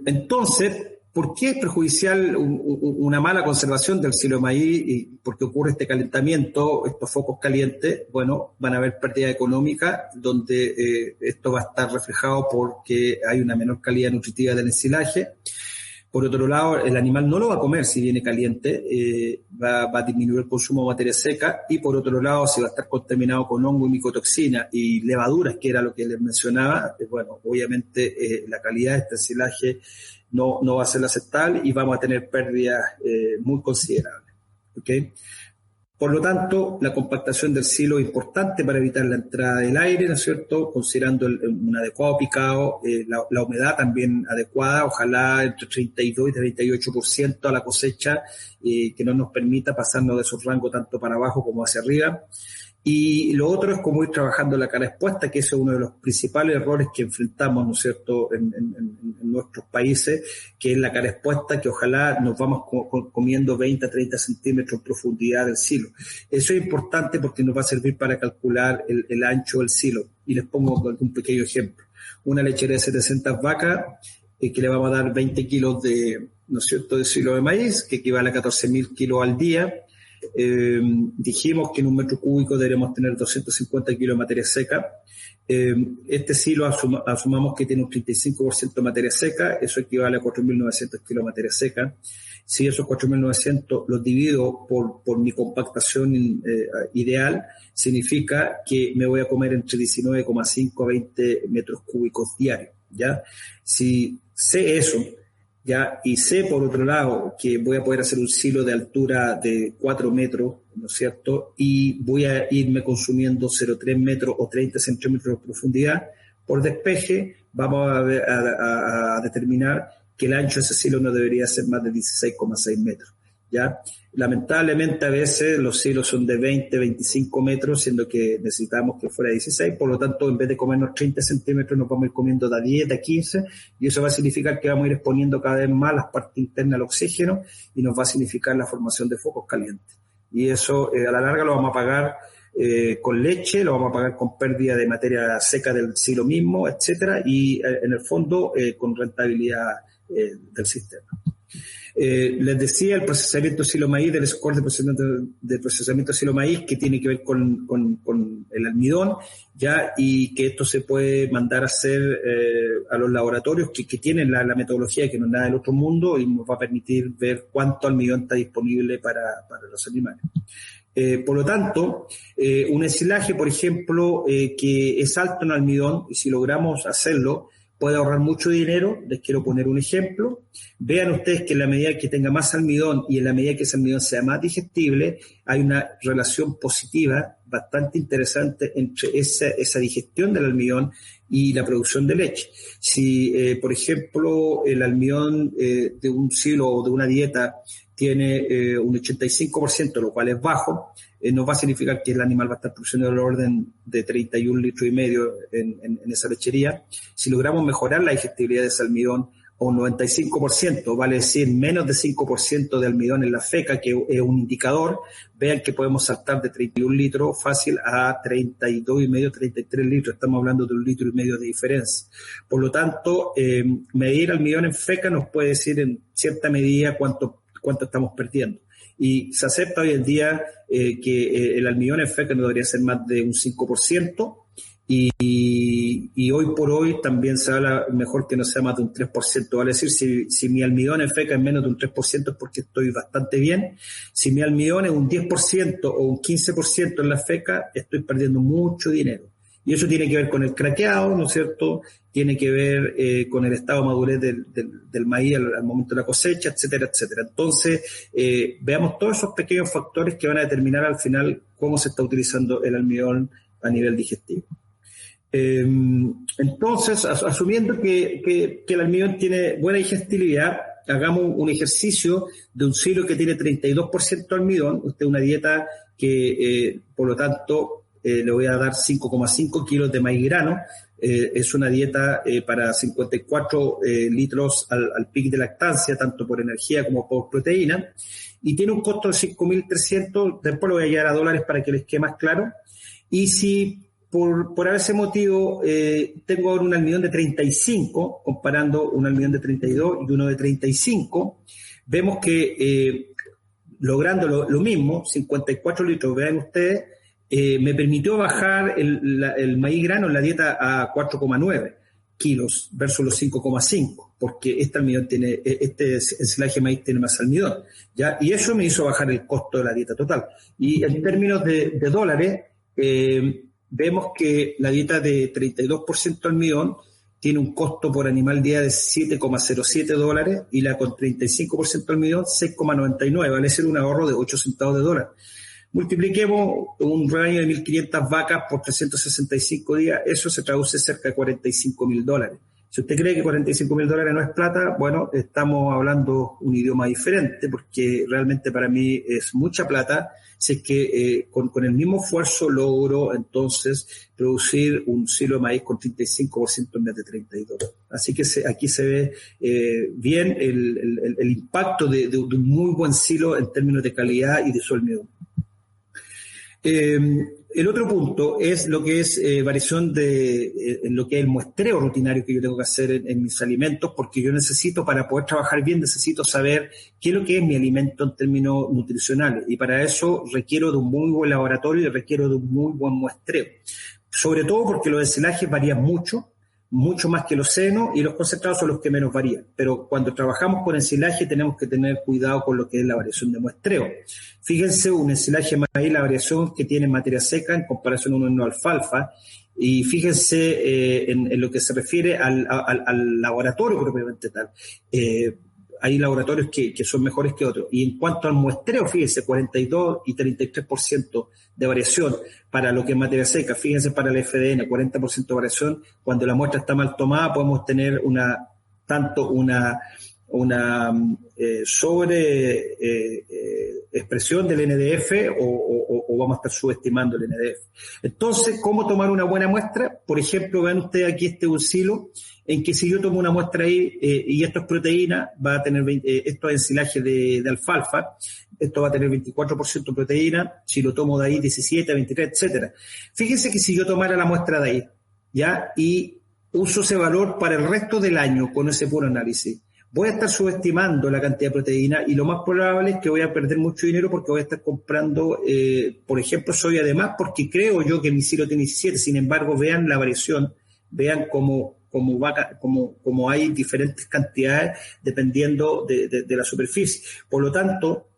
S2: Entonces, ¿por qué es perjudicial una mala conservación del silo de maíz? ¿Y por qué ocurre este calentamiento, estos focos calientes? Bueno, van a haber pérdida económica, donde esto va a estar reflejado porque hay una menor calidad nutritiva del ensilaje. Por otro lado, el animal no lo va a comer si viene caliente, va a disminuir el consumo de materia seca, y por otro lado, si va a estar contaminado con hongo y micotoxina y levaduras, que era lo que les mencionaba, bueno, obviamente la calidad de este ensilaje no va a ser aceptable y vamos a tener pérdidas muy considerables. ¿Okay? Por lo tanto, la compactación del silo es importante para evitar la entrada del aire, ¿no es cierto?, considerando un adecuado picado, la humedad también adecuada, ojalá entre 32 y 38% a la cosecha, que no nos permita pasarnos de esos rangos tanto para abajo como hacia arriba. Y lo otro es cómo ir trabajando la cara expuesta, que ese es uno de los principales errores que enfrentamos, ¿no es cierto?, en nuestros países, que es la cara expuesta, que ojalá nos vamos comiendo 20 a 30 centímetros en profundidad del silo. Eso es importante porque nos va a servir para calcular el ancho del silo. Y les pongo un pequeño ejemplo. Una lechera de 700 vacas que le vamos a dar 20 kilos de, ¿no es cierto?, de silo de maíz, que equivale a 14.000 kilos al día. Dijimos que en un metro cúbico deberemos tener 250 kilos de materia seca. Este silo asumamos que tiene un 35% de materia seca, eso equivale a 4.900 kilos de materia seca. Si esos 4.900 los divido por mi compactación ideal, significa que me voy a comer entre 19,5 a 20 metros cúbicos diarios, ¿ya? Si sé eso, ¿ya? Y sé, por otro lado, que voy a poder hacer un silo de altura de 4 metros, ¿no es cierto? Y voy a irme consumiendo 0,3 metros o 30 centímetros de profundidad por despeje, vamos a determinar que el ancho de ese silo no debería ser más de 16,6 metros, ¿ya? Lamentablemente a veces los silos son de 20, 25 metros, siendo que necesitamos que fuera 16, por lo tanto en vez de comernos 30 centímetros nos vamos a ir comiendo de 10, de 15, y eso va a significar que vamos a ir exponiendo cada vez más las partes internas al oxígeno y nos va a significar la formación de focos calientes. Y eso a la larga lo vamos a pagar con leche, lo vamos a pagar con pérdida de materia seca del silo mismo, etcétera, y en el fondo con rentabilidad del sistema. Les decía el procesamiento de silo maíz, del score de procesamiento de silo maíz, que tiene que ver con el almidón, ya, y que esto se puede mandar a hacer a los laboratorios que tienen la metodología que nos da del otro mundo y nos va a permitir ver cuánto almidón está disponible para los animales. Por lo tanto, un ensilaje, por ejemplo, que es alto en almidón, y si logramos hacerlo, puede ahorrar mucho dinero. Les quiero poner un ejemplo. Vean ustedes que en la medida que tenga más almidón y en la medida que ese almidón sea más digestible, hay una relación positiva bastante interesante entre esa digestión del almidón y la producción de leche. Si, por ejemplo, el almidón de un silo o de una dieta tiene un 85%, lo cual es bajo, nos va a significar que el animal va a estar produciendo el orden de 31 litros y medio en esa lechería. Si logramos mejorar la digestibilidad de ese almidón a un 95%, vale decir menos de 5% de almidón en la feca, que es un indicador, vean que podemos saltar de 31 litros fácil a 32 y medio, 33 litros. Estamos hablando de 1,5 litros de diferencia. Por lo tanto, medir almidón en feca nos puede decir en cierta medida cuánto estamos perdiendo. Y se acepta hoy en día que el almidón en feca no debería ser más de un 5%, y hoy por hoy también se habla mejor que no sea más de un 3%. Vale decir, si mi almidón en feca es menos de un 3% es porque estoy bastante bien. Si mi almidón es un 10% o un 15% en la feca, estoy perdiendo mucho dinero. Y eso tiene que ver con el craqueado, ¿no es cierto? Tiene que ver con el estado de madurez del maíz al momento de la cosecha, etcétera, etcétera. Entonces, veamos todos esos pequeños factores que van a determinar al final cómo se está utilizando el almidón a nivel digestivo. Entonces, asumiendo que el almidón tiene buena digestibilidad, hagamos un ejercicio de un silo que tiene 32% almidón. Usted una dieta que, por lo tanto, le voy a dar 5,5 kilos de maíz grano. Es una dieta para 54 litros al pic de lactancia, tanto por energía como por proteína, y tiene un costo de 5.300, después lo voy a llevar a dólares para que les quede más claro. Y si por ese motivo tengo ahora un almidón de 35, comparando un almidón de 32 y uno de 35, vemos que logrando lo mismo, 54 litros, vean ustedes, me permitió bajar el maíz grano en la dieta a 4,9 kilos versus los 5,5, porque este ensilaje de maíz tiene más almidón, ¿ya? Y eso me hizo bajar el costo de la dieta total. Y en términos de dólares, vemos que la dieta de 32% almidón tiene un costo por animal día de $7,07 y la con 35% almidón 6,99, vale ser un ahorro de 8 centavos de dólar. Multipliquemos un rebaño de 1.500 vacas por 365 días, eso se traduce cerca de $45.000. Si usted cree que $45.000 no es plata, bueno, estamos hablando un idioma diferente, porque realmente para mí es mucha plata, si es que con el mismo esfuerzo logro entonces producir un silo de maíz con 35% en vez de 32%. Así que aquí se ve bien el impacto de un muy buen silo en términos de calidad y de su almidón. El otro punto es lo que es variación en lo que es el muestreo rutinario que yo tengo que hacer en mis alimentos, porque yo necesito, para poder trabajar bien, necesito saber qué es lo que es mi alimento en términos nutricionales, y para eso requiero de un muy buen laboratorio y requiero de un muy buen muestreo, sobre todo porque los ensilajes varían mucho más que los senos, y los concentrados son los que menos varían. Pero cuando trabajamos con ensilaje tenemos que tener cuidado con lo que es la variación de muestreo. Fíjense, un ensilaje de maíz, la variación que tiene en materia seca en comparación a una alfalfa, y fíjense en lo que se refiere al laboratorio propiamente tal. Hay laboratorios que son mejores que otros. Y en cuanto al muestreo, fíjense, 42 y 33% de variación para lo que es materia seca. Fíjense, para el FDN, 40% de variación. Cuando la muestra está mal tomada, podemos tener una expresión del NDF o vamos a estar subestimando el NDF. Entonces, ¿cómo tomar una buena muestra? Por ejemplo, vean ustedes aquí este uncilo, en que si yo tomo una muestra ahí, y esto es proteína, va a tener esto es ensilaje de alfalfa, esto va a tener 24% proteína, si lo tomo de ahí 17, 23, etcétera. Fíjense que si yo tomara la muestra de ahí, ¿ya? Y uso ese valor para el resto del año con ese puro análisis, voy a estar subestimando la cantidad de proteína, y lo más probable es que voy a perder mucho dinero porque voy a estar comprando, por ejemplo, soya de más, porque creo yo que mi silo tiene 17. Sin embargo, vean la variación, vean cómo hay diferentes cantidades dependiendo de la superficie. Por lo tanto,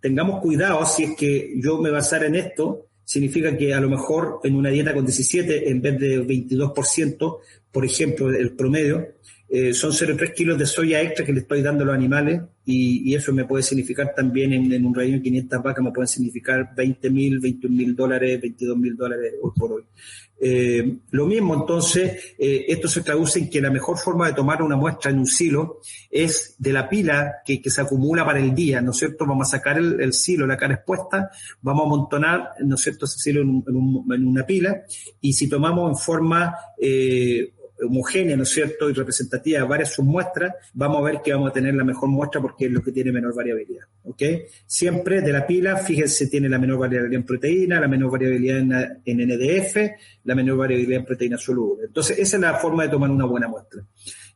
S2: tengamos cuidado. Si es que yo me basara en esto, significa que a lo mejor en una dieta con 17, en vez de 22%, por ejemplo, el promedio, son 0,3 kilos de soya extra que le estoy dando a los animales, y eso me puede significar también en un rebaño de 500 vacas, me pueden significar $20,000, $21,000, $22,000 hoy por hoy. Lo mismo, entonces, esto se traduce en que la mejor forma de tomar una muestra en un silo es de la pila que se acumula para el día, ¿no es cierto? Vamos a sacar el silo, la cara expuesta, vamos a amontonar, ¿no es cierto?, ese silo en una pila, y si tomamos en forma homogénea, ¿no es cierto?, y representativa de varias submuestras, vamos a ver que vamos a tener la mejor muestra porque es lo que tiene menor variabilidad, ¿ok? Siempre de la pila, fíjense, tiene la menor variabilidad en proteína, la menor variabilidad en NDF, la menor variabilidad en proteína soluble. Entonces, esa es la forma de tomar una buena muestra,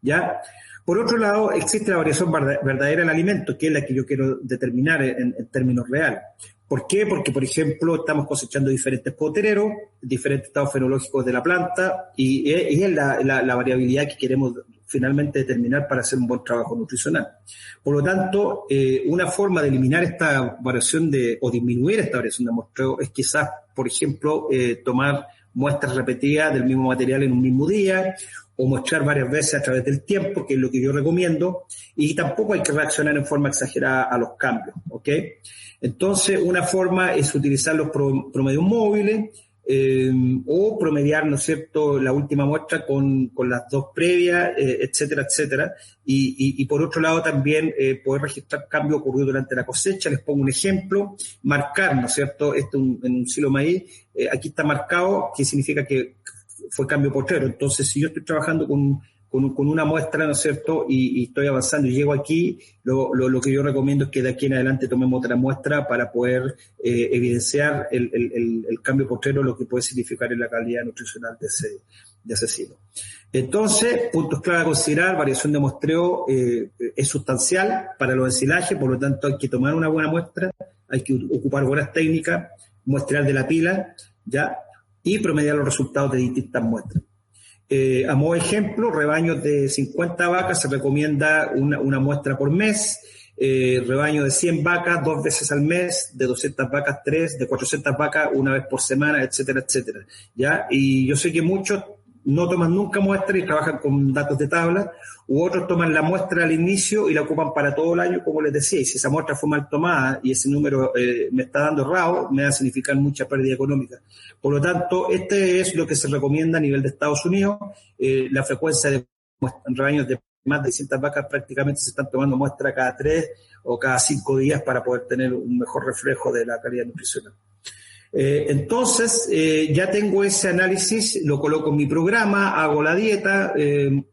S2: ¿ya? Por otro lado, existe la variación verdadera del alimento, que es la que yo quiero determinar en términos reales. ¿Por qué? Porque, por ejemplo, estamos cosechando diferentes potereros, diferentes estados fenológicos de la planta, y es la variabilidad que queremos finalmente determinar para hacer un buen trabajo nutricional. Por lo tanto, una forma de eliminar esta variación o disminuir esta variación de muestreo es quizás, por ejemplo, tomar muestras repetidas del mismo material en un mismo día, o mostrar varias veces a través del tiempo, que es lo que yo recomiendo, y tampoco hay que reaccionar en forma exagerada a los cambios, ¿ok? Entonces, una forma es utilizar los promedios móviles, o promediar, ¿no es cierto?, la última muestra con las dos previas, etcétera, etcétera. Y por otro lado también poder registrar cambios ocurridos durante la cosecha. Les pongo un ejemplo, marcar, ¿no es cierto?, esto en un silo maíz, aquí está marcado, que significa que fue cambio postrero. Entonces, si yo estoy trabajando con una muestra, ¿no es cierto?, y estoy avanzando y llego aquí, lo que yo recomiendo es que de aquí en adelante tomemos otra muestra para poder evidenciar el cambio postrero, lo que puede significar en la calidad nutricional de ese silo. Entonces, puntos clave a considerar: variación de muestreo es sustancial para los ensilajes, por lo tanto hay que tomar una buena muestra, hay que ocupar buenas técnicas, muestrear de la pila, ¿ya?, y promediar los resultados de distintas muestras. A modo de ejemplo, rebaños de 50 vacas se recomienda una muestra por mes, rebaño de 100 vacas 2 veces al mes, de 200 vacas 3, de 400 vacas una vez por semana, etcétera, etcétera, ¿ya? Y yo sé que muchos no toman nunca muestra y trabajan con datos de tabla, u otros toman la muestra al inicio y la ocupan para todo el año, como les decía, y si esa muestra fue mal tomada y ese número me está dando errado, me va a significar mucha pérdida económica. Por lo tanto, este es lo que se recomienda a nivel de Estados Unidos. La frecuencia de rebaños de más de 600 vacas prácticamente se están tomando muestra cada 3 o cada 5 días para poder tener un mejor reflejo de la calidad nutricional. Entonces, ya tengo ese análisis, lo coloco en mi programa, hago la dieta,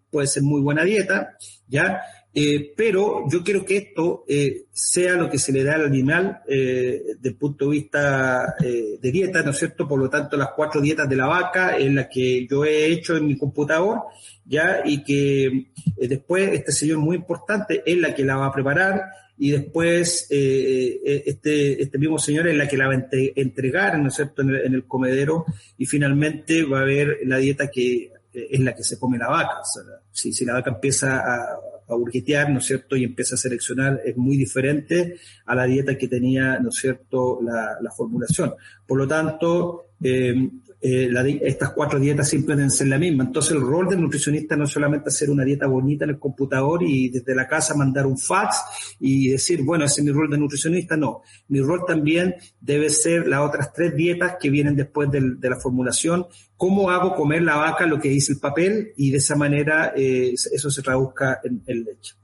S2: puede ser muy buena dieta, ¿ya? pero yo quiero que esto sea lo que se le da al animal desde el punto de vista de dieta, ¿no es cierto? Por lo tanto, las 4 dietas de la vaca es la que yo he hecho en mi computador, ya, y que después este señor muy importante es la que la va a preparar, y después este mismo señor es la que la va a entregar, ¿no es cierto?, en el comedero, y finalmente va a haber la dieta que es la que se come la vaca. O sea, si la vaca empieza a burguetear, ¿no es cierto?, y empieza a seleccionar, es muy diferente a la dieta que tenía, ¿no es cierto?, la formulación. Por lo tanto, estas 4 dietas siempre deben ser la misma. Entonces, el rol del nutricionista no es solamente hacer una dieta bonita en el computador y desde la casa mandar un fax y decir, bueno, ese es mi rol de nutricionista. No, mi rol también debe ser las otras 3 dietas que vienen después de la formulación. ¿Cómo hago comer la vaca lo que dice el papel? Y de esa manera eso se traduzca en leche.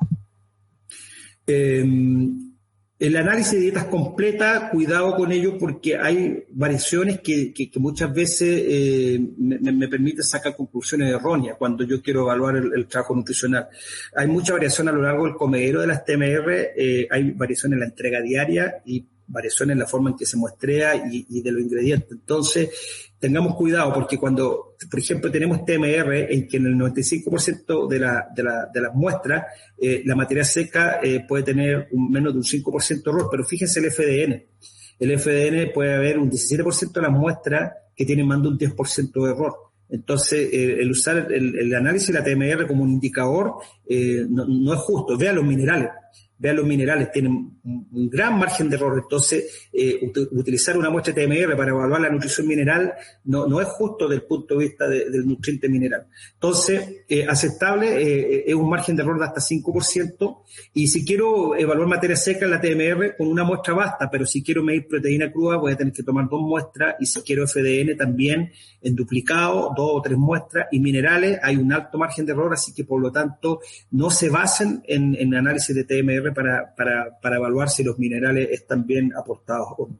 S2: El análisis de dietas completa, cuidado con ello porque hay variaciones que muchas veces me permiten sacar conclusiones erróneas cuando yo quiero evaluar el trabajo nutricional. Hay mucha variación a lo largo del comedero de las TMR, hay variación en la entrega diaria y variación en la forma en que se muestrea y de los ingredientes. Entonces, tengamos cuidado porque cuando, por ejemplo, tenemos TMR en que en el 95% de las muestras la materia seca puede tener menos de un 5% de error, pero fíjense el FDN. El FDN puede haber un 17% de las muestras que tienen más de un 10% de error. Entonces, el usar el análisis de la TMR como un indicador no es justo. Vean los minerales. Tienen un gran margen de error. Entonces, utilizar una muestra de TMR para evaluar la nutrición mineral no es justo desde el punto de vista del nutriente mineral. Entonces, aceptable es un margen de error de hasta 5%. Y si quiero evaluar materia seca en la TMR, con una muestra basta, pero si quiero medir proteína cruda, voy a tener que tomar 2 muestras. Y si quiero FDN también en duplicado, 2 o 3 muestras. Y minerales, hay un alto margen de error, así que por lo tanto, no se basen en análisis de TMR para evaluar si los minerales están bien aportados o no.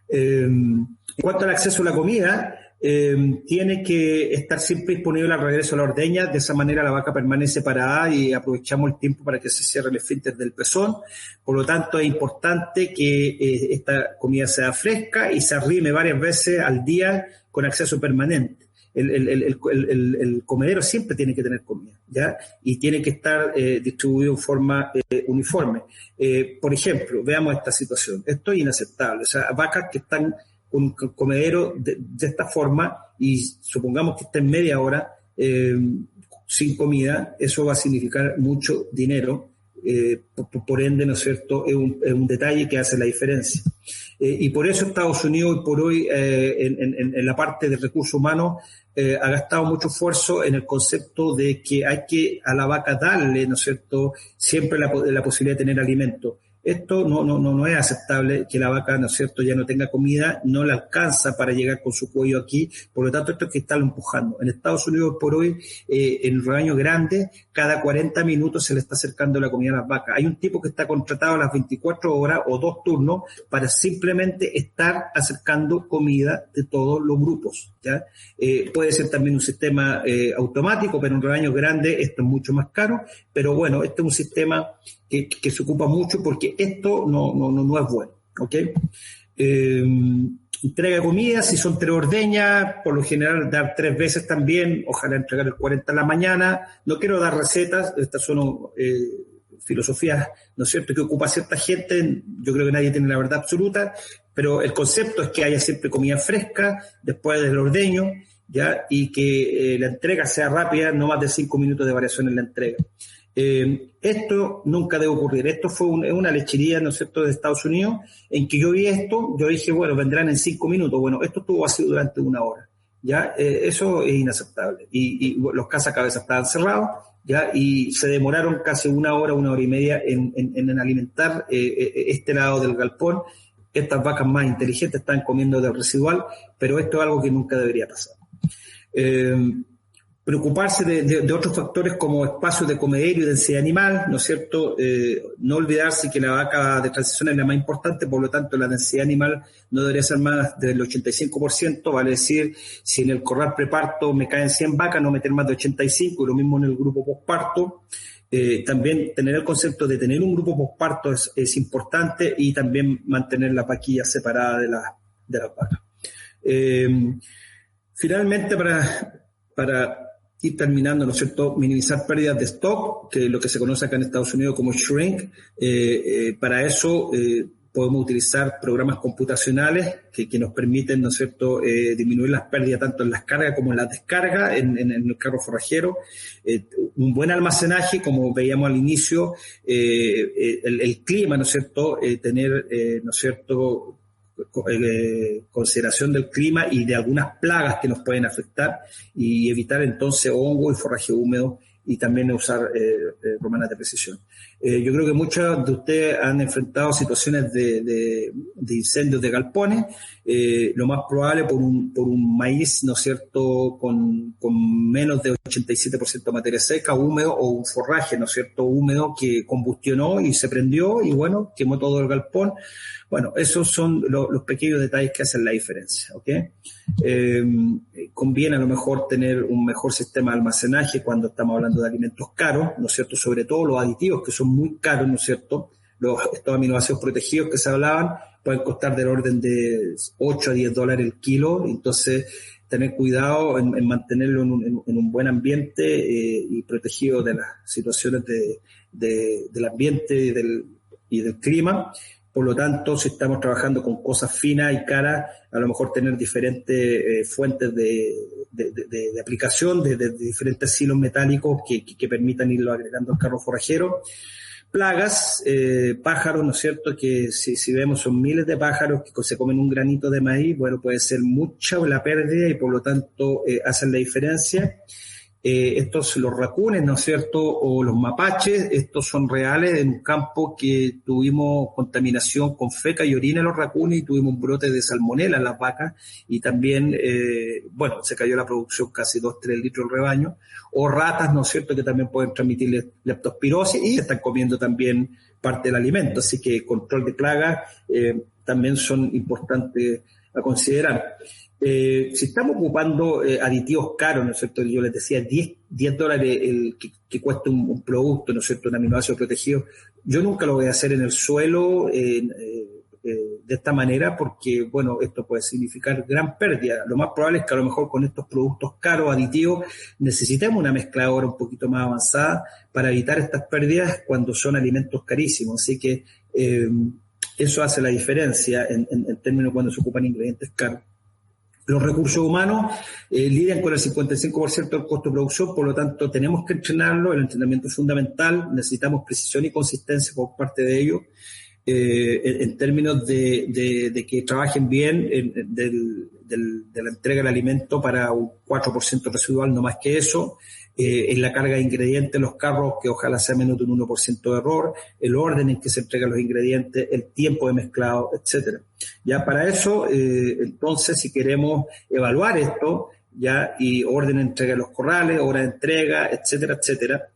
S2: En cuanto al acceso a la comida, tiene que estar siempre disponible al regreso a la ordeña. De esa manera la vaca permanece parada y aprovechamos el tiempo para que se cierre el esfínter del pezón. Por lo tanto, es importante que esta comida sea fresca y se arrime varias veces al día con acceso permanente. El comedero siempre tiene que tener comida, ¿ya? Y tiene que estar distribuido en forma uniforme. Por ejemplo, veamos esta situación. Esto es inaceptable. O sea, vacas que están con un comedero de esta forma y supongamos que estén media hora sin comida, eso va a significar mucho dinero. Por ende, ¿no es cierto?, es un detalle que hace la diferencia. Y por eso Estados Unidos hoy por hoy en la parte de recursos humanos ha gastado mucho esfuerzo en el concepto de que hay que a la vaca darle, ¿no es cierto?, siempre la posibilidad de tener alimento. Esto no es aceptable que la vaca, ¿no es cierto?, ya no tenga comida, no le alcanza para llegar con su cuello aquí, por lo tanto esto hay que estarlo empujando. En Estados Unidos por hoy, en el rebaño grande, cada 40 minutos se le está acercando la comida a las vacas. Hay un tipo que está contratado a las 24 horas o 2 turnos para simplemente estar acercando comida de todos los grupos, ¿ya? Puede ser también un sistema automático, pero en rebaños grandes esto es mucho más caro, pero bueno, este es un sistema que se ocupa mucho porque esto no es bueno, ¿ok? Entrega de comida, si son 3 ordeñas, por lo general dar 3 veces también, ojalá entregar el 40 en la mañana. No quiero dar recetas, estas son filosofías, ¿no es cierto?, que ocupa cierta gente, yo creo que nadie tiene la verdad absoluta, pero el concepto es que haya siempre comida fresca después del ordeño, ¿ya? Y que la entrega sea rápida, no más de 5 minutos de variación en la entrega. Esto nunca debe ocurrir. Esto fue una lechería, ¿no es cierto?, de Estados Unidos, en que yo vi esto, yo dije, bueno, vendrán en 5 minutos. Bueno, esto estuvo vacío durante 1 hora, ¿ya? Eso es inaceptable. Y los cazacabezas estaban cerrados, ¿ya? Y se demoraron casi 1 hora, 1 hora y media en alimentar este lado del galpón. Estas vacas más inteligentes están comiendo del residual, pero esto es algo que nunca debería pasar. Preocuparse de otros factores como espacio de comedero y densidad animal, ¿no es cierto? No olvidarse que la vaca de transición es la más importante, por lo tanto la densidad animal no debería ser más del 85%, vale decir, si en el corral preparto me caen 100 vacas, no meter más de 85, y lo mismo en el grupo posparto. También tener el concepto de tener un grupo posparto es importante, y también mantener la vaquilla separada de las vacas. Finalmente, para ir terminando, ¿no es cierto?, minimizar pérdidas de stock, que es lo que se conoce acá en Estados Unidos como shrink. Para eso podemos utilizar programas computacionales que nos permiten, ¿no es cierto?, disminuir las pérdidas tanto en las cargas como en las descargas en el carro forrajero. Un buen almacenaje, como veíamos al inicio, el clima, ¿no es cierto?, tener, ¿no es cierto?, consideración del clima y de algunas plagas que nos pueden afectar, y evitar entonces hongo y forraje húmedo, y también usar romanas de precisión. Yo creo que muchos de ustedes han enfrentado situaciones de incendios de galpones, lo más probable por un maíz, ¿no es cierto?, con menos de 87% materia seca, húmedo, o un forraje, ¿no es cierto?, húmedo, que combustionó y se prendió y bueno, quemó todo el galpón. Bueno, esos son los pequeños detalles que hacen la diferencia, ¿ok? Conviene a lo mejor tener un mejor sistema de almacenaje cuando estamos hablando de alimentos caros, ¿no es cierto?, sobre todo los aditivos, que son muy caros, ¿no es cierto? Estos aminoácidos protegidos que se hablaban pueden costar del orden de $8 a $10 el kilo, entonces tener cuidado en mantenerlo en un buen ambiente y protegido de las situaciones del ambiente y del clima. Por lo tanto, si estamos trabajando con cosas finas y caras, a lo mejor tener diferentes fuentes de aplicación, de diferentes silos metálicos que permitan irlo agregando al carro forrajero. Plagas, pájaros, ¿no es cierto?, que si vemos son miles de pájaros que se comen un granito de maíz, bueno, puede ser mucha la pérdida y por lo tanto hacen la diferencia. Los racunes, ¿no es cierto?, o los mapaches, estos son reales en un campo que tuvimos contaminación con feca y orina en los racunes y tuvimos un brote de salmonela en las vacas y también, se cayó la producción casi 2-3 litros del rebaño. O ratas, ¿no es cierto?, que también pueden transmitir leptospirosis y están comiendo también parte del alimento. Así que control de plagas también son importantes a considerar. Si estamos ocupando aditivos caros, ¿no es cierto? Yo les decía, $10 que cuesta un producto, ¿no es cierto?, un aminoácido protegido. Yo nunca lo voy a hacer en el suelo de esta manera porque, bueno, esto puede significar gran pérdida. Lo más probable es que a lo mejor con estos productos caros, aditivos, necesitemos una mezcladora un poquito más avanzada para evitar estas pérdidas cuando son alimentos carísimos. Así que eso hace la diferencia en términos cuando se ocupan ingredientes caros. Los recursos humanos lidian con el 55% del costo de producción, por lo tanto tenemos que entrenarlo, el entrenamiento es fundamental, necesitamos precisión y consistencia por parte de ellos, en términos de que trabajen bien de la entrega del alimento para un 4% residual, no más que eso. En la carga de ingredientes en los carros, que ojalá sea menos de un 1% de error, el orden en que se entregan los ingredientes, el tiempo de mezclado, etcétera. Ya para eso, entonces, si queremos evaluar esto, ya, y orden de entrega de los corrales, hora de entrega, etcétera, etcétera,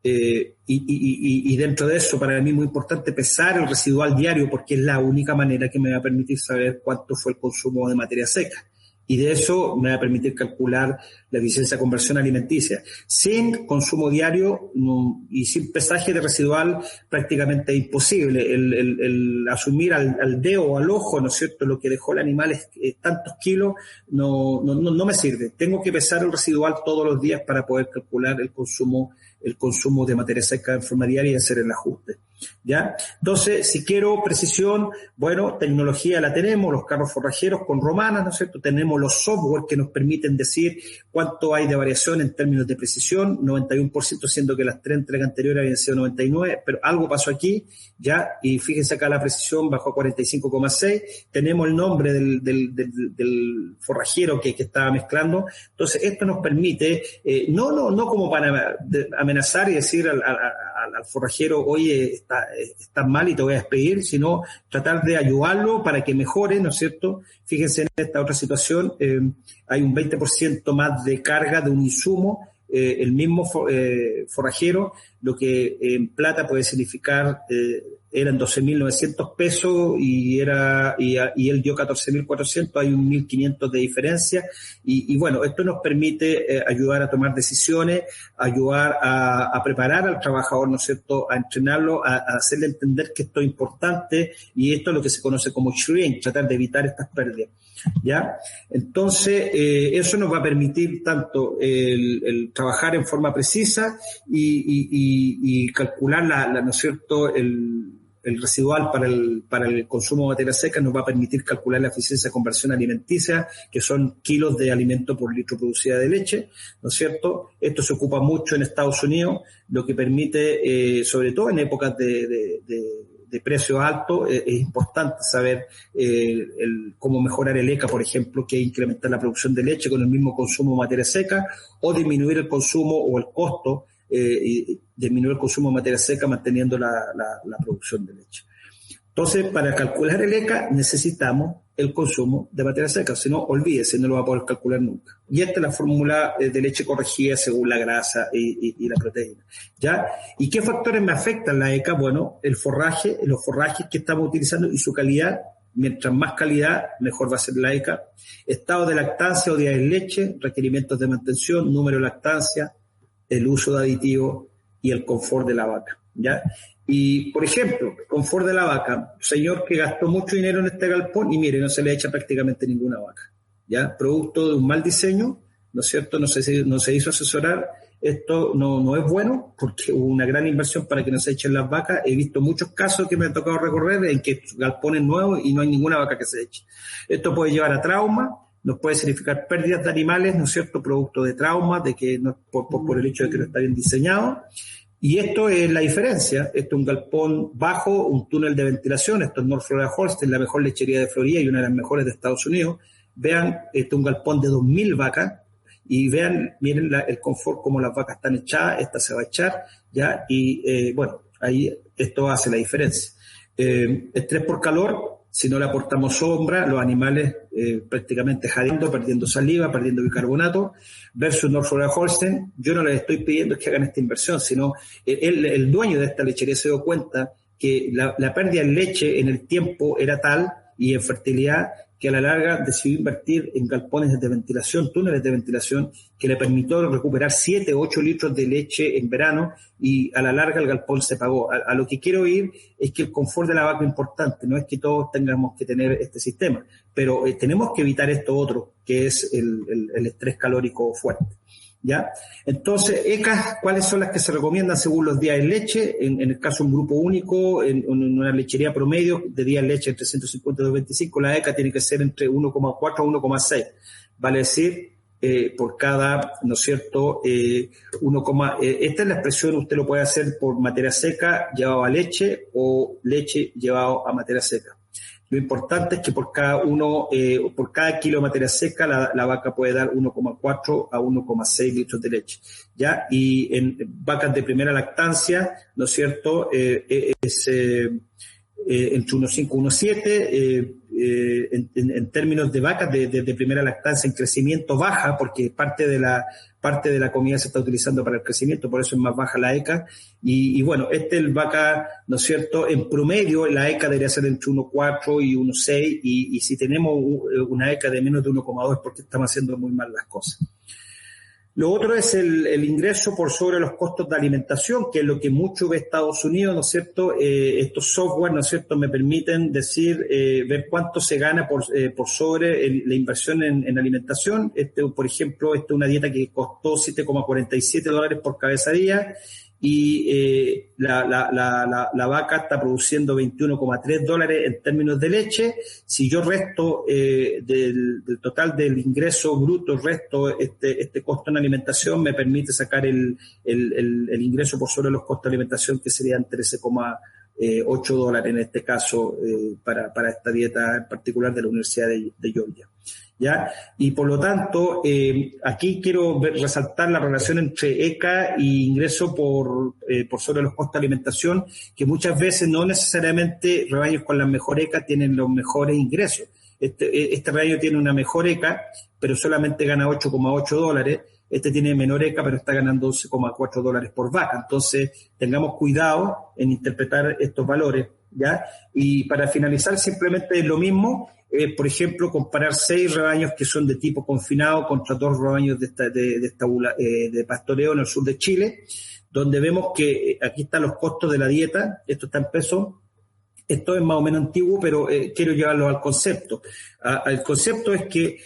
S2: y dentro de eso, para mí es muy importante pesar el residual diario, porque es la única manera que me va a permitir saber cuánto fue el consumo de materia seca. Y de eso me va a permitir calcular la eficiencia de conversión alimenticia. Sin consumo diario y sin pesaje de residual prácticamente imposible. El asumir al dedo o al ojo, ¿no es cierto?, lo que dejó el animal es tantos kilos, no me sirve. Tengo que pesar el residual todos los días para poder calcular el consumo de materia seca en forma diaria y hacer el ajuste. ¿Ya? Entonces, si quiero precisión, bueno, tecnología la tenemos, los carros forrajeros con romanas, ¿no es cierto? Tenemos los software que nos permiten decir cuánto hay de variación en términos de precisión, 91%, siendo que las 3 entregas anteriores habían sido 99%, pero algo pasó aquí, ¿ya? Y fíjense acá la precisión bajó a 45,6%, tenemos el nombre del forrajero que estaba mezclando, entonces esto nos permite, no como para amenazar y decir al forrajero, oye, estás mal y te voy a despedir, sino tratar de ayudarlo para que mejore, ¿no es cierto? Fíjense en esta otra situación, hay un 20% más de carga de un insumo, el mismo forrajero, lo que en plata puede significar eran 12.900 pesos y él dio 14.400, hay un 1.500 de diferencia y bueno, esto nos permite ayudar a tomar decisiones, ayudar a preparar al trabajador, ¿no es cierto?, a entrenarlo, a hacerle entender que esto es importante y esto es lo que se conoce como shrink, tratar de evitar estas pérdidas, ¿ya? Entonces, eso nos va a permitir tanto el trabajar en forma precisa y calcular ¿no es cierto?, el residual para el consumo de materia seca, nos va a permitir calcular la eficiencia de conversión alimenticia, que son kilos de alimento por litro producida de leche, ¿no es cierto? Esto se ocupa mucho en Estados Unidos, lo que permite, sobre todo en épocas de precios altos, es importante saber cómo mejorar el ECA, por ejemplo, que es incrementar la producción de leche con el mismo consumo de materia seca, o disminuir el consumo o el costo, y disminuir el consumo de materia seca manteniendo la producción de leche. Entonces, para calcular el ECA necesitamos el consumo de materia seca, si no, olvídese, no lo va a poder calcular nunca. Y esta es la fórmula de leche corregida según la grasa y la proteína, ¿ya? ¿Y qué factores me afectan la ECA? Bueno, los forrajes que estamos utilizando y su calidad. Mientras más calidad, mejor va a ser la ECA. Estado de lactancia o días de leche, requerimientos de mantención, número de lactancia, el uso de aditivos y el confort de la vaca, ¿ya? Y, por ejemplo, confort de la vaca, señor que gastó mucho dinero en este galpón y mire, no se le echa prácticamente ninguna vaca, ¿ya? Producto de un mal diseño, ¿no es cierto? No se hizo asesorar, esto no es bueno porque hubo una gran inversión para que no se echen las vacas. He visto muchos casos que me ha tocado recorrer en que galpones nuevos y no hay ninguna vaca que se eche. Esto puede llevar a trauma, nos puede significar pérdidas de animales, ¿no es cierto?, producto de traumas, de que no, por el hecho de que no está bien diseñado. Y esto es la diferencia. Esto es un galpón bajo, un túnel de ventilación. Esto es North Florida Holstein, la mejor lechería de Florida y una de las mejores de Estados Unidos. Vean, esto es un galpón de 2.000 vacas. Y miren el confort, cómo las vacas están echadas. Esta se va a echar, ¿ya? Y bueno, ahí esto hace la diferencia. Estrés por calor. Si no le aportamos sombra, los animales prácticamente jadeando, perdiendo saliva, perdiendo bicarbonato, versus North Florida Holstein. Yo no les estoy pidiendo que hagan esta inversión, sino el dueño de esta lechería se dio cuenta que la pérdida en leche en el tiempo era tal y en fertilidad que a la larga decidió invertir en galpones de ventilación, túneles de ventilación, que le permitió recuperar 7 o 8 litros de leche en verano y a la larga el galpón se pagó. A lo que quiero ir es que el confort de la vaca es importante, no es que todos tengamos que tener este sistema, pero tenemos que evitar esto otro, que es el estrés calórico fuerte, ¿ya? Entonces, ECA, ¿cuáles son las que se recomiendan según los días de leche? En el caso de un grupo único, en una lechería promedio de días de leche entre 150 y 225, la ECA tiene que ser entre 1,4 a 1,6. Vale decir, por cada, ¿no es cierto?, esta es la expresión, usted lo puede hacer por materia seca llevado a leche o leche llevado a materia seca. Lo importante es que por cada kilo de materia seca, la vaca puede dar 1,4 a 1,6 litros de leche, ¿ya? Y en vacas de primera lactancia, ¿no es cierto?, es entre 1,5 y 1,7, en términos de vacas de primera lactancia en crecimiento baja, porque parte de la comida se está utilizando para el crecimiento, por eso es más baja la ECA, y bueno, el vaca, ¿no es cierto?, en promedio la ECA debería ser entre 1,4 y 1,6, y si tenemos una ECA de menos de 1,2 es porque estamos haciendo muy mal las cosas. Lo otro es el ingreso por sobre los costos de alimentación, que es lo que mucho ve Estados Unidos, ¿no es cierto? Estos software, ¿no es cierto?, me permiten ver cuánto se gana por sobre la inversión en alimentación. Por ejemplo, es una dieta que costó $7,47 por cabeza día y la vaca está produciendo $21,3 en términos de leche. Si yo resto del total del ingreso bruto, resto este costo en alimentación, me permite sacar el ingreso por sobre los costos de alimentación, que serían $13,8 en este caso para esta dieta en particular de la Universidad de Georgia. ¿Ya? Y por lo tanto, aquí quiero resaltar la relación entre ECA y ingreso por sobre los costos de alimentación, que muchas veces no necesariamente rebaños con la mejor ECA tienen los mejores ingresos. Este rebaño tiene una mejor ECA, pero solamente gana $8,8. Este tiene menor ECA, pero está ganando $11,4 por vaca. Entonces, tengamos cuidado en interpretar estos valores, ¿ya? Y para finalizar, simplemente es lo mismo, por ejemplo, comparar 6 rebaños que son de tipo confinado contra 2 rebaños de pastoreo en el sur de Chile, donde vemos que aquí están los costos de la dieta, esto está en pesos. Esto es más o menos antiguo, pero quiero llevarlo al concepto. El concepto es que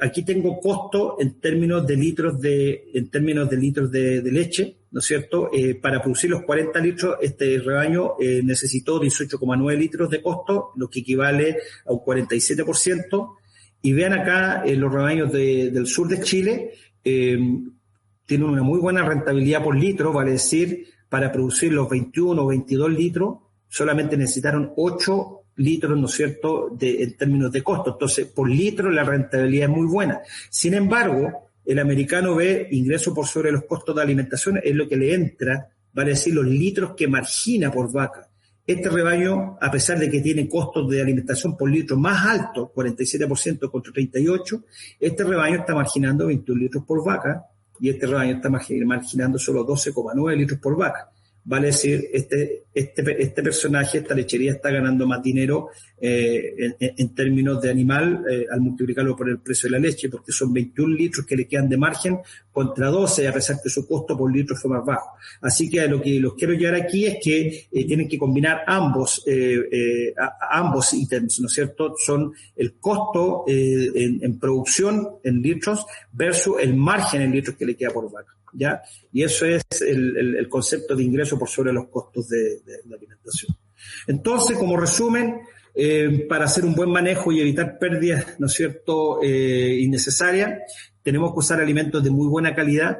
S2: aquí tengo costo en términos de litros de leche, ¿no es cierto? Para producir los 40 litros, este rebaño necesitó 18,9 litros de costo, lo que equivale a un 47%. Y vean acá, los rebaños del sur de Chile tienen una muy buena rentabilidad por litro, vale decir, para producir los 21 o 22 litros, solamente necesitaron 8 litros, ¿no es cierto?, en términos de costo. Entonces, por litro la rentabilidad es muy buena. Sin embargo, el americano ve ingreso por sobre los costos de alimentación, es lo que le entra, vale decir, los litros que margina por vaca. Este rebaño, a pesar de que tiene costos de alimentación por litro más altos, 47% contra 38%, este rebaño está marginando 21 litros por vaca y este rebaño está marginando solo 12,9 litros por vaca. Vale decir, este personaje, esta lechería está ganando más dinero en términos de animal al multiplicarlo por el precio de la leche, porque son 21 litros que le quedan de margen contra 12, a pesar que su costo por litro fue más bajo. Así que lo que los quiero llevar aquí es que tienen que combinar ambos ítems, ¿no es cierto? Son el costo en producción en litros versus el margen en litros que le queda por vaca, ¿ya? Y eso es el concepto de ingreso por sobre los costos de alimentación. Entonces, como resumen, para hacer un buen manejo y evitar pérdidas, ¿no es cierto?, innecesarias, tenemos que usar alimentos de muy buena calidad.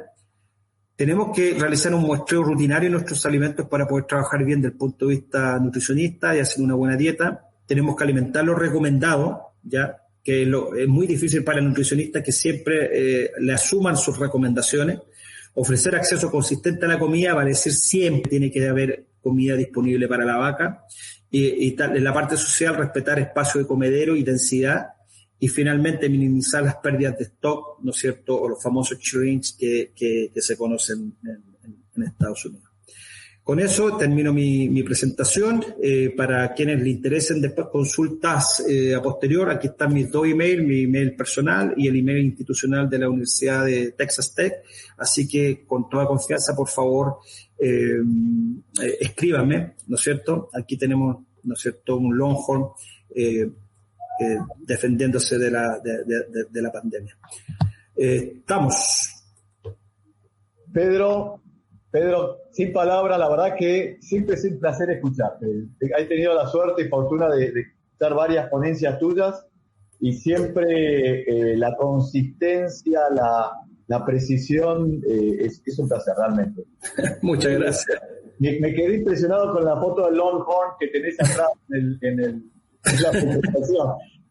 S2: Tenemos que realizar un muestreo rutinario de nuestros alimentos para poder trabajar bien desde el punto de vista nutricionista y hacer una buena dieta. Tenemos que alimentar lo recomendado, ¿ya?, que es muy difícil para el nutricionista que siempre le asuman sus recomendaciones. Ofrecer acceso consistente a la comida, vale decir, siempre tiene que haber comida disponible para la vaca. Y en la parte social, respetar espacio de comedero y densidad. Y finalmente, minimizar las pérdidas de stock, ¿no es cierto?, o los famosos shrinks que se conocen en Estados Unidos. Con eso termino mi presentación. Para quienes le interesen después consultas a posterior, aquí están mis 2 emails, mi email personal y el email institucional de la Universidad de Texas Tech. Así que con toda confianza, por favor, escríbanme, ¿no es cierto? Aquí tenemos, ¿no es cierto?, un Longhorn defendiéndose de la pandemia. Estamos.
S3: Pedro, sin palabras, la verdad que siempre es un placer escucharte. He tenido la suerte y fortuna de escuchar varias ponencias tuyas y siempre la consistencia, la precisión, es un placer realmente.
S2: Muchas gracias.
S3: Me quedé impresionado con la foto del Longhorn que tenés atrás en la presentación.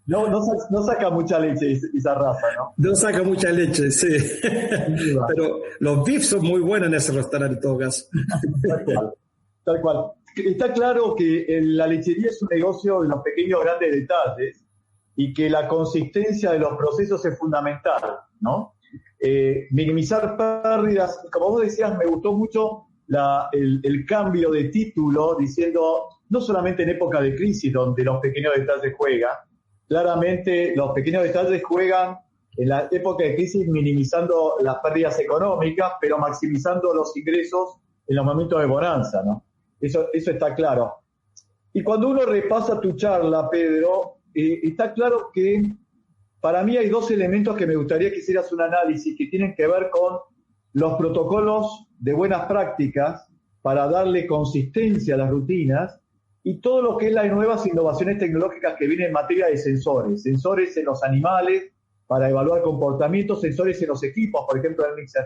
S3: No saca mucha leche esa raza, ¿no?
S2: No saca mucha leche, sí. Pero los beef son muy buenos en ese restaurante en todo caso.
S3: Tal cual. Está claro que la lechería es un negocio de los pequeños grandes detalles y que la consistencia de los procesos es fundamental, ¿no? Minimizar pérdidas. Como vos decías, me gustó mucho el cambio de título diciendo no solamente en época de crisis donde los pequeños detalles juegan. Claramente los pequeños detalles juegan en la época de crisis minimizando las pérdidas económicas, pero maximizando los ingresos en los momentos de bonanza, ¿no? Eso está claro. Y cuando uno repasa tu charla, Pedro, está claro que para mí hay 2 elementos que me gustaría que hicieras un análisis que tienen que ver con los protocolos de buenas prácticas para darle consistencia a las rutinas y todo lo que es las nuevas innovaciones tecnológicas que vienen en materia de sensores en los animales para evaluar comportamientos, sensores en los equipos, por ejemplo, en el mixer.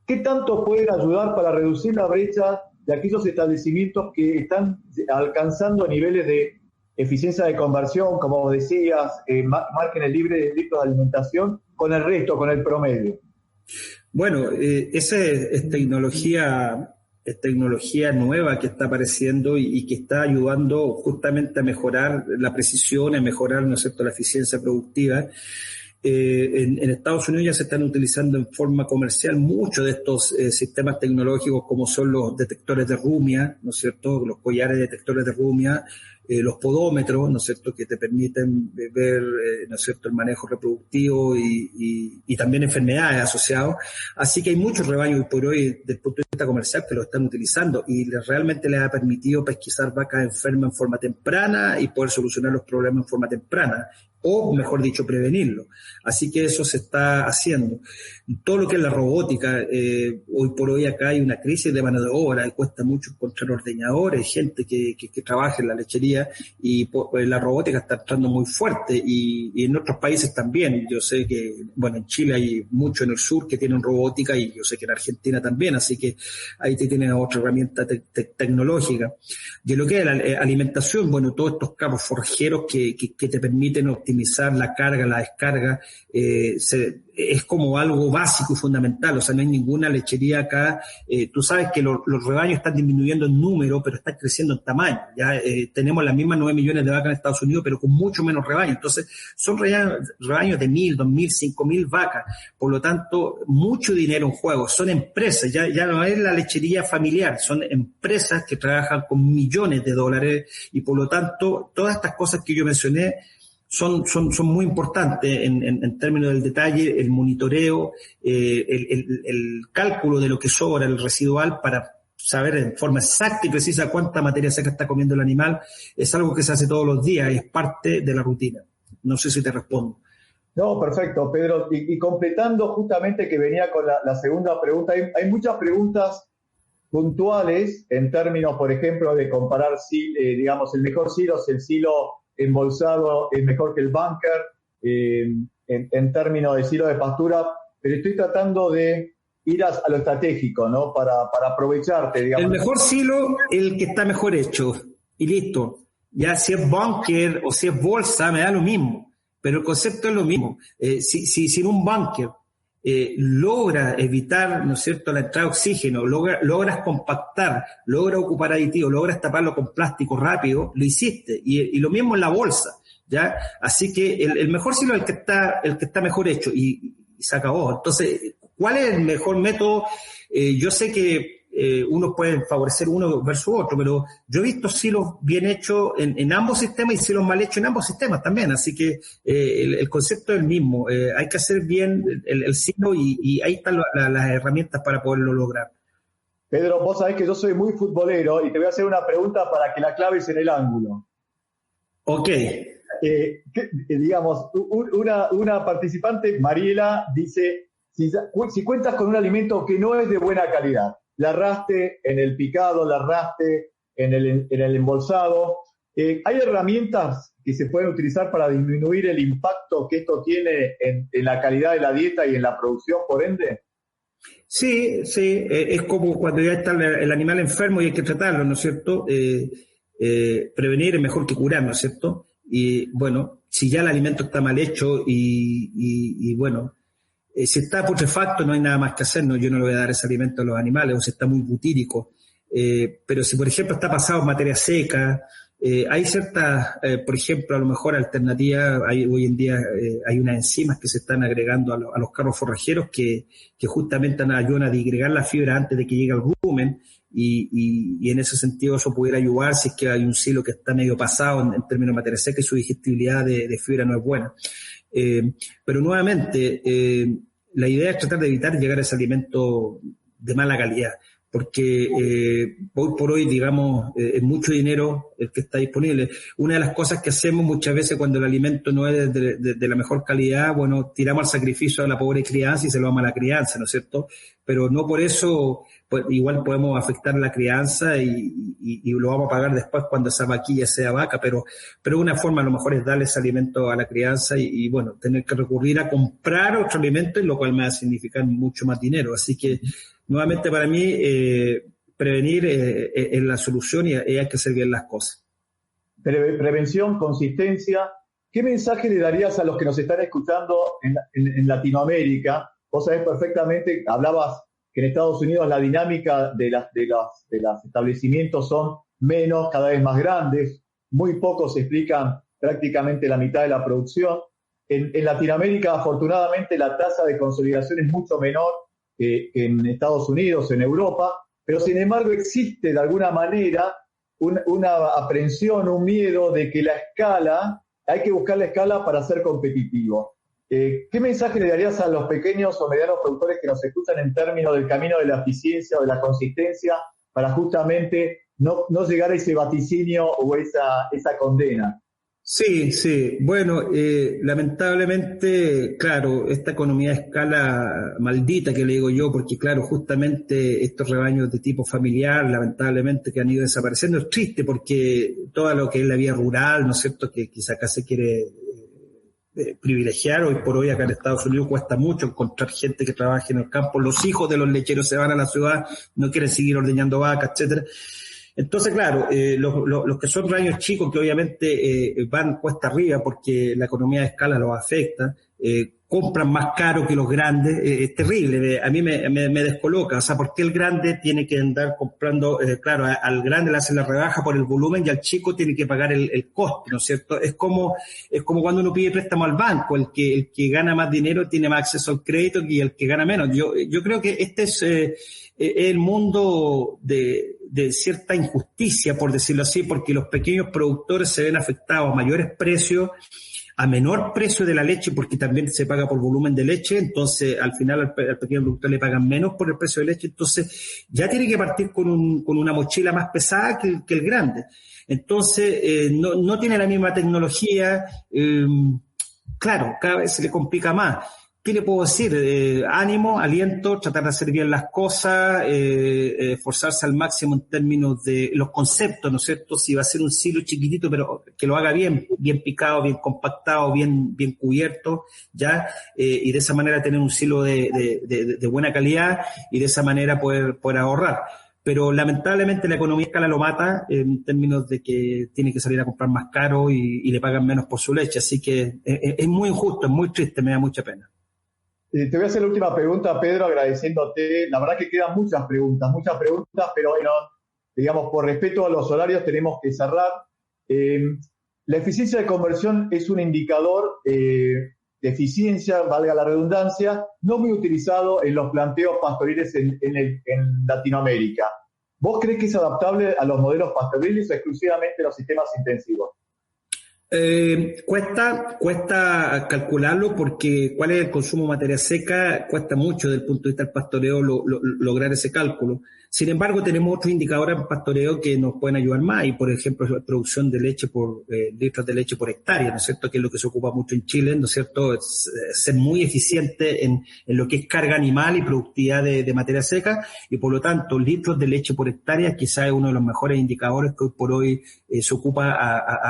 S3: ¿Qué tanto pueden ayudar para reducir la brecha de aquellos establecimientos que están alcanzando niveles de eficiencia de conversión, como vos decías, margen el libre de litros de alimentación, con el resto, con el promedio?
S2: Bueno, esa es tecnología nueva que está apareciendo y que está ayudando justamente a mejorar la precisión, a mejorar, ¿no es cierto?, la eficiencia productiva. En Estados Unidos ya se están utilizando en forma comercial muchos de estos sistemas tecnológicos, como son los detectores de rumia, ¿no es cierto?, los collares detectores de rumia, los podómetros, ¿no es cierto?, que te permiten ver, ¿no es cierto?, el manejo reproductivo y también enfermedades asociadas. Así que hay muchos rebaños por hoy, desde el punto de vista comercial, que lo están utilizando y realmente les ha permitido pesquisar vacas enfermas en forma temprana y poder solucionar los problemas en forma temprana, o mejor dicho, prevenirlo. Así que eso se está haciendo. Todo lo que es la robótica, hoy por hoy acá hay una crisis de mano de obra, y cuesta mucho encontrar ordeñadores, gente que trabaje en la lechería, y pues, la robótica está entrando muy fuerte, y en otros países también. Yo sé que, bueno, en Chile hay mucho en el sur que tienen robótica, y yo sé que en Argentina también, así que ahí te tienen otra herramienta tecnológica. Y en lo que es la alimentación, bueno, todos estos cabos forjeros que te permiten optimizar la carga, la descarga, es como algo básico y fundamental. O sea, no hay ninguna lechería acá. Tú sabes que los rebaños están disminuyendo en número, pero están creciendo en tamaño. Ya tenemos las mismas 9 millones de vacas en Estados Unidos, pero con mucho menos rebaños. Entonces, son rebaños de 1.000, 2.000, 5.000 vacas. Por lo tanto, mucho dinero en juego. Son empresas, ya no es la lechería familiar, son empresas que trabajan con millones de dólares, y por lo tanto, todas estas cosas que yo mencioné son muy importantes en términos del detalle, el monitoreo, el cálculo de lo que sobra, el residual, para saber en forma exacta y precisa cuánta materia seca está comiendo el animal. Es algo que se hace todos los días, es parte de la rutina. No sé si te respondo.
S3: No, perfecto, Pedro. Y completando justamente que venía con la segunda pregunta, hay muchas preguntas puntuales en términos, por ejemplo, de comparar, digamos, el mejor silo, si el silo embolsado es mejor que el bunker, en términos de silo de pastura, pero estoy tratando de ir a lo estratégico, ¿no? Para aprovecharte, digamos.
S2: El mejor silo, el que está mejor hecho, y listo. Ya si es bunker o si es bolsa, me da lo mismo, pero el concepto es lo mismo. Si en un bunker logra evitar, ¿no es cierto?, la entrada de oxígeno, logras compactar, logras ocupar aditivos, logras taparlo con plástico rápido, lo hiciste. Y lo mismo en la bolsa, ¿ya? Así que el mejor silo es el que está mejor hecho, y se acabó. Entonces, ¿cuál es el mejor método? Yo sé que unos pueden favorecer uno versus otro, pero yo he visto silos bien hechos en ambos sistemas y silos mal hechos en ambos sistemas también, así que el concepto es el mismo. Hay que hacer bien el silo, y ahí están las herramientas para poderlo lograr.
S3: Pedro, vos sabés que yo soy muy futbolero y te voy a hacer una pregunta para que la claves en el ángulo.
S2: Ok.
S3: Digamos, una participante, Mariela, dice, si cuentas con un alimento que no es de buena calidad, la erraste en el picado, la erraste en el embolsado, ¿hay herramientas que se pueden utilizar para disminuir el impacto que esto tiene en la calidad de la dieta y en la producción, por ende?
S2: Sí, es como cuando ya está el animal enfermo y hay que tratarlo, ¿no es cierto? Prevenir es mejor que curar, ¿no es cierto? Y bueno, si ya el alimento está mal hecho y bueno, si está putrefacto no hay nada más que hacer, ¿no? Yo no le voy a dar ese alimento a los animales, o si está muy butírico. Pero si, por ejemplo, está pasado en materia seca, hay ciertas, por ejemplo, a lo mejor alternativas, hoy en día hay unas enzimas que se están agregando a los carros forrajeros que justamente ayudan a disgregar la fibra antes de que llegue al rumen, y en ese sentido eso pudiera ayudar si es que hay un silo que está medio pasado en términos de materia seca y su digestibilidad de fibra no es buena. Pero nuevamente, la idea es tratar de evitar llegar a ese alimento de mala calidad, porque hoy por hoy, digamos, es mucho dinero el que está disponible. Una de las cosas que hacemos muchas veces cuando el alimento no es de la mejor calidad, bueno, tiramos al sacrificio a la pobre crianza y se lo vamos a la crianza, ¿no es cierto? Pero no por eso, pues, igual podemos afectar la crianza y lo vamos a pagar después cuando esa vaquilla sea vaca, pero una forma a lo mejor es darle ese alimento a la crianza y bueno, tener que recurrir a comprar otro alimento, lo cual me va a significar mucho más dinero. Así que, nuevamente, para mí, prevenir es la solución y hay que hacer bien las cosas.
S3: Prevención, consistencia. ¿Qué mensaje le darías a los que nos están escuchando en Latinoamérica? Vos sabés perfectamente, hablabas que en Estados Unidos la dinámica de los establecimientos son menos, cada vez más grandes, muy pocos explican prácticamente la mitad de la producción. En Latinoamérica, afortunadamente, la tasa de consolidación es mucho menor que en Estados Unidos, en Europa, pero sin embargo existe de alguna manera una aprensión, un miedo de que hay que buscar la escala para ser competitivo. ¿Qué mensaje le darías a los pequeños o medianos productores que nos escuchan en términos del camino de la eficiencia o de la consistencia para justamente no llegar a ese vaticinio o esa condena?
S2: Sí. Bueno, lamentablemente, claro, esta economía de escala maldita que le digo yo, porque claro, justamente estos rebaños de tipo familiar, lamentablemente que han ido desapareciendo, es triste porque todo lo que es la vida rural, ¿no es cierto?, que quizá acá se quiere privilegiar, hoy por hoy acá en Estados Unidos cuesta mucho encontrar gente que trabaje en el campo, los hijos de los lecheros se van a la ciudad, no quieren seguir ordeñando vacas, etcétera. Entonces, claro, los que son rebaños chicos, que obviamente van cuesta arriba porque la economía de escala los afecta, compran más caro que los grandes, es terrible, a mí me descoloca. O sea, ¿por qué el grande tiene que andar comprando? Claro, al grande le hacen la rebaja por el volumen y al chico tiene que pagar el coste, ¿no es cierto? Es como cuando uno pide préstamo al banco, el que gana más dinero tiene más acceso al crédito que el que gana menos. Yo creo que este es el mundo de cierta injusticia, por decirlo así, porque los pequeños productores se ven afectados a mayores precios, a menor precio de la leche, porque también se paga por volumen de leche, entonces al final al pequeño productor le pagan menos por el precio de leche, entonces ya tiene que partir con una mochila más pesada que el grande. Entonces no tiene la misma tecnología, claro, cada vez se le complica más. ¿Qué le puedo decir? Ánimo, aliento, tratar de hacer bien las cosas, esforzarse al máximo en términos de los conceptos, ¿no es cierto? Si va a ser un silo chiquitito, pero que lo haga bien picado, bien compactado, bien cubierto, ¿ya? Y de esa manera tener un silo de buena calidad y de esa manera poder ahorrar. Pero lamentablemente la economía de escala lo mata en términos de que tiene que salir a comprar más caro y le pagan menos por su leche. Así que es muy injusto, es muy triste, me da mucha pena.
S3: Te voy a hacer la última pregunta, Pedro, agradeciéndote. La verdad que quedan muchas preguntas, pero bueno, digamos, por respeto a los horarios tenemos que cerrar. La eficiencia de conversión es un indicador de eficiencia, valga la redundancia, no muy utilizado en los planteos pastoriles en Latinoamérica. ¿Vos crees que es adaptable a los modelos pastoriles o exclusivamente a los sistemas intensivos?
S2: Cuesta calcularlo porque cuál es el consumo de materia seca, cuesta mucho desde el punto de vista del pastoreo lograr ese cálculo. Sin embargo, tenemos otros indicadores en pastoreo que nos pueden ayudar más y, por ejemplo, la producción de leche por litros de leche por hectárea, ¿no es cierto?, que es lo que se ocupa mucho en Chile, ¿no es cierto?, es ser muy eficiente en lo que es carga animal y productividad de materia seca y, por lo tanto, litros de leche por hectárea quizás es uno de los mejores indicadores que hoy por hoy se ocupa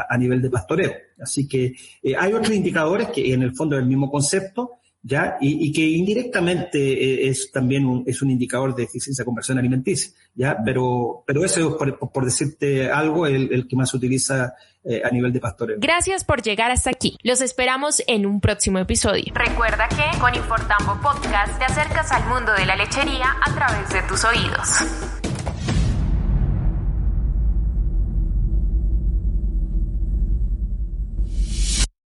S2: a nivel de pastoreo. Así que hay otros indicadores que en el fondo es el mismo concepto, ¿ya? Y que indirectamente es también un indicador de eficiencia de conversión alimenticia, ¿ya? Pero eso, por decirte algo, el que más se utiliza a nivel de pastoreo.
S1: Gracias por llegar hasta aquí. Los esperamos en un próximo episodio. Recuerda que con InforTambo Podcast te acercas al mundo de la lechería a través de tus oídos.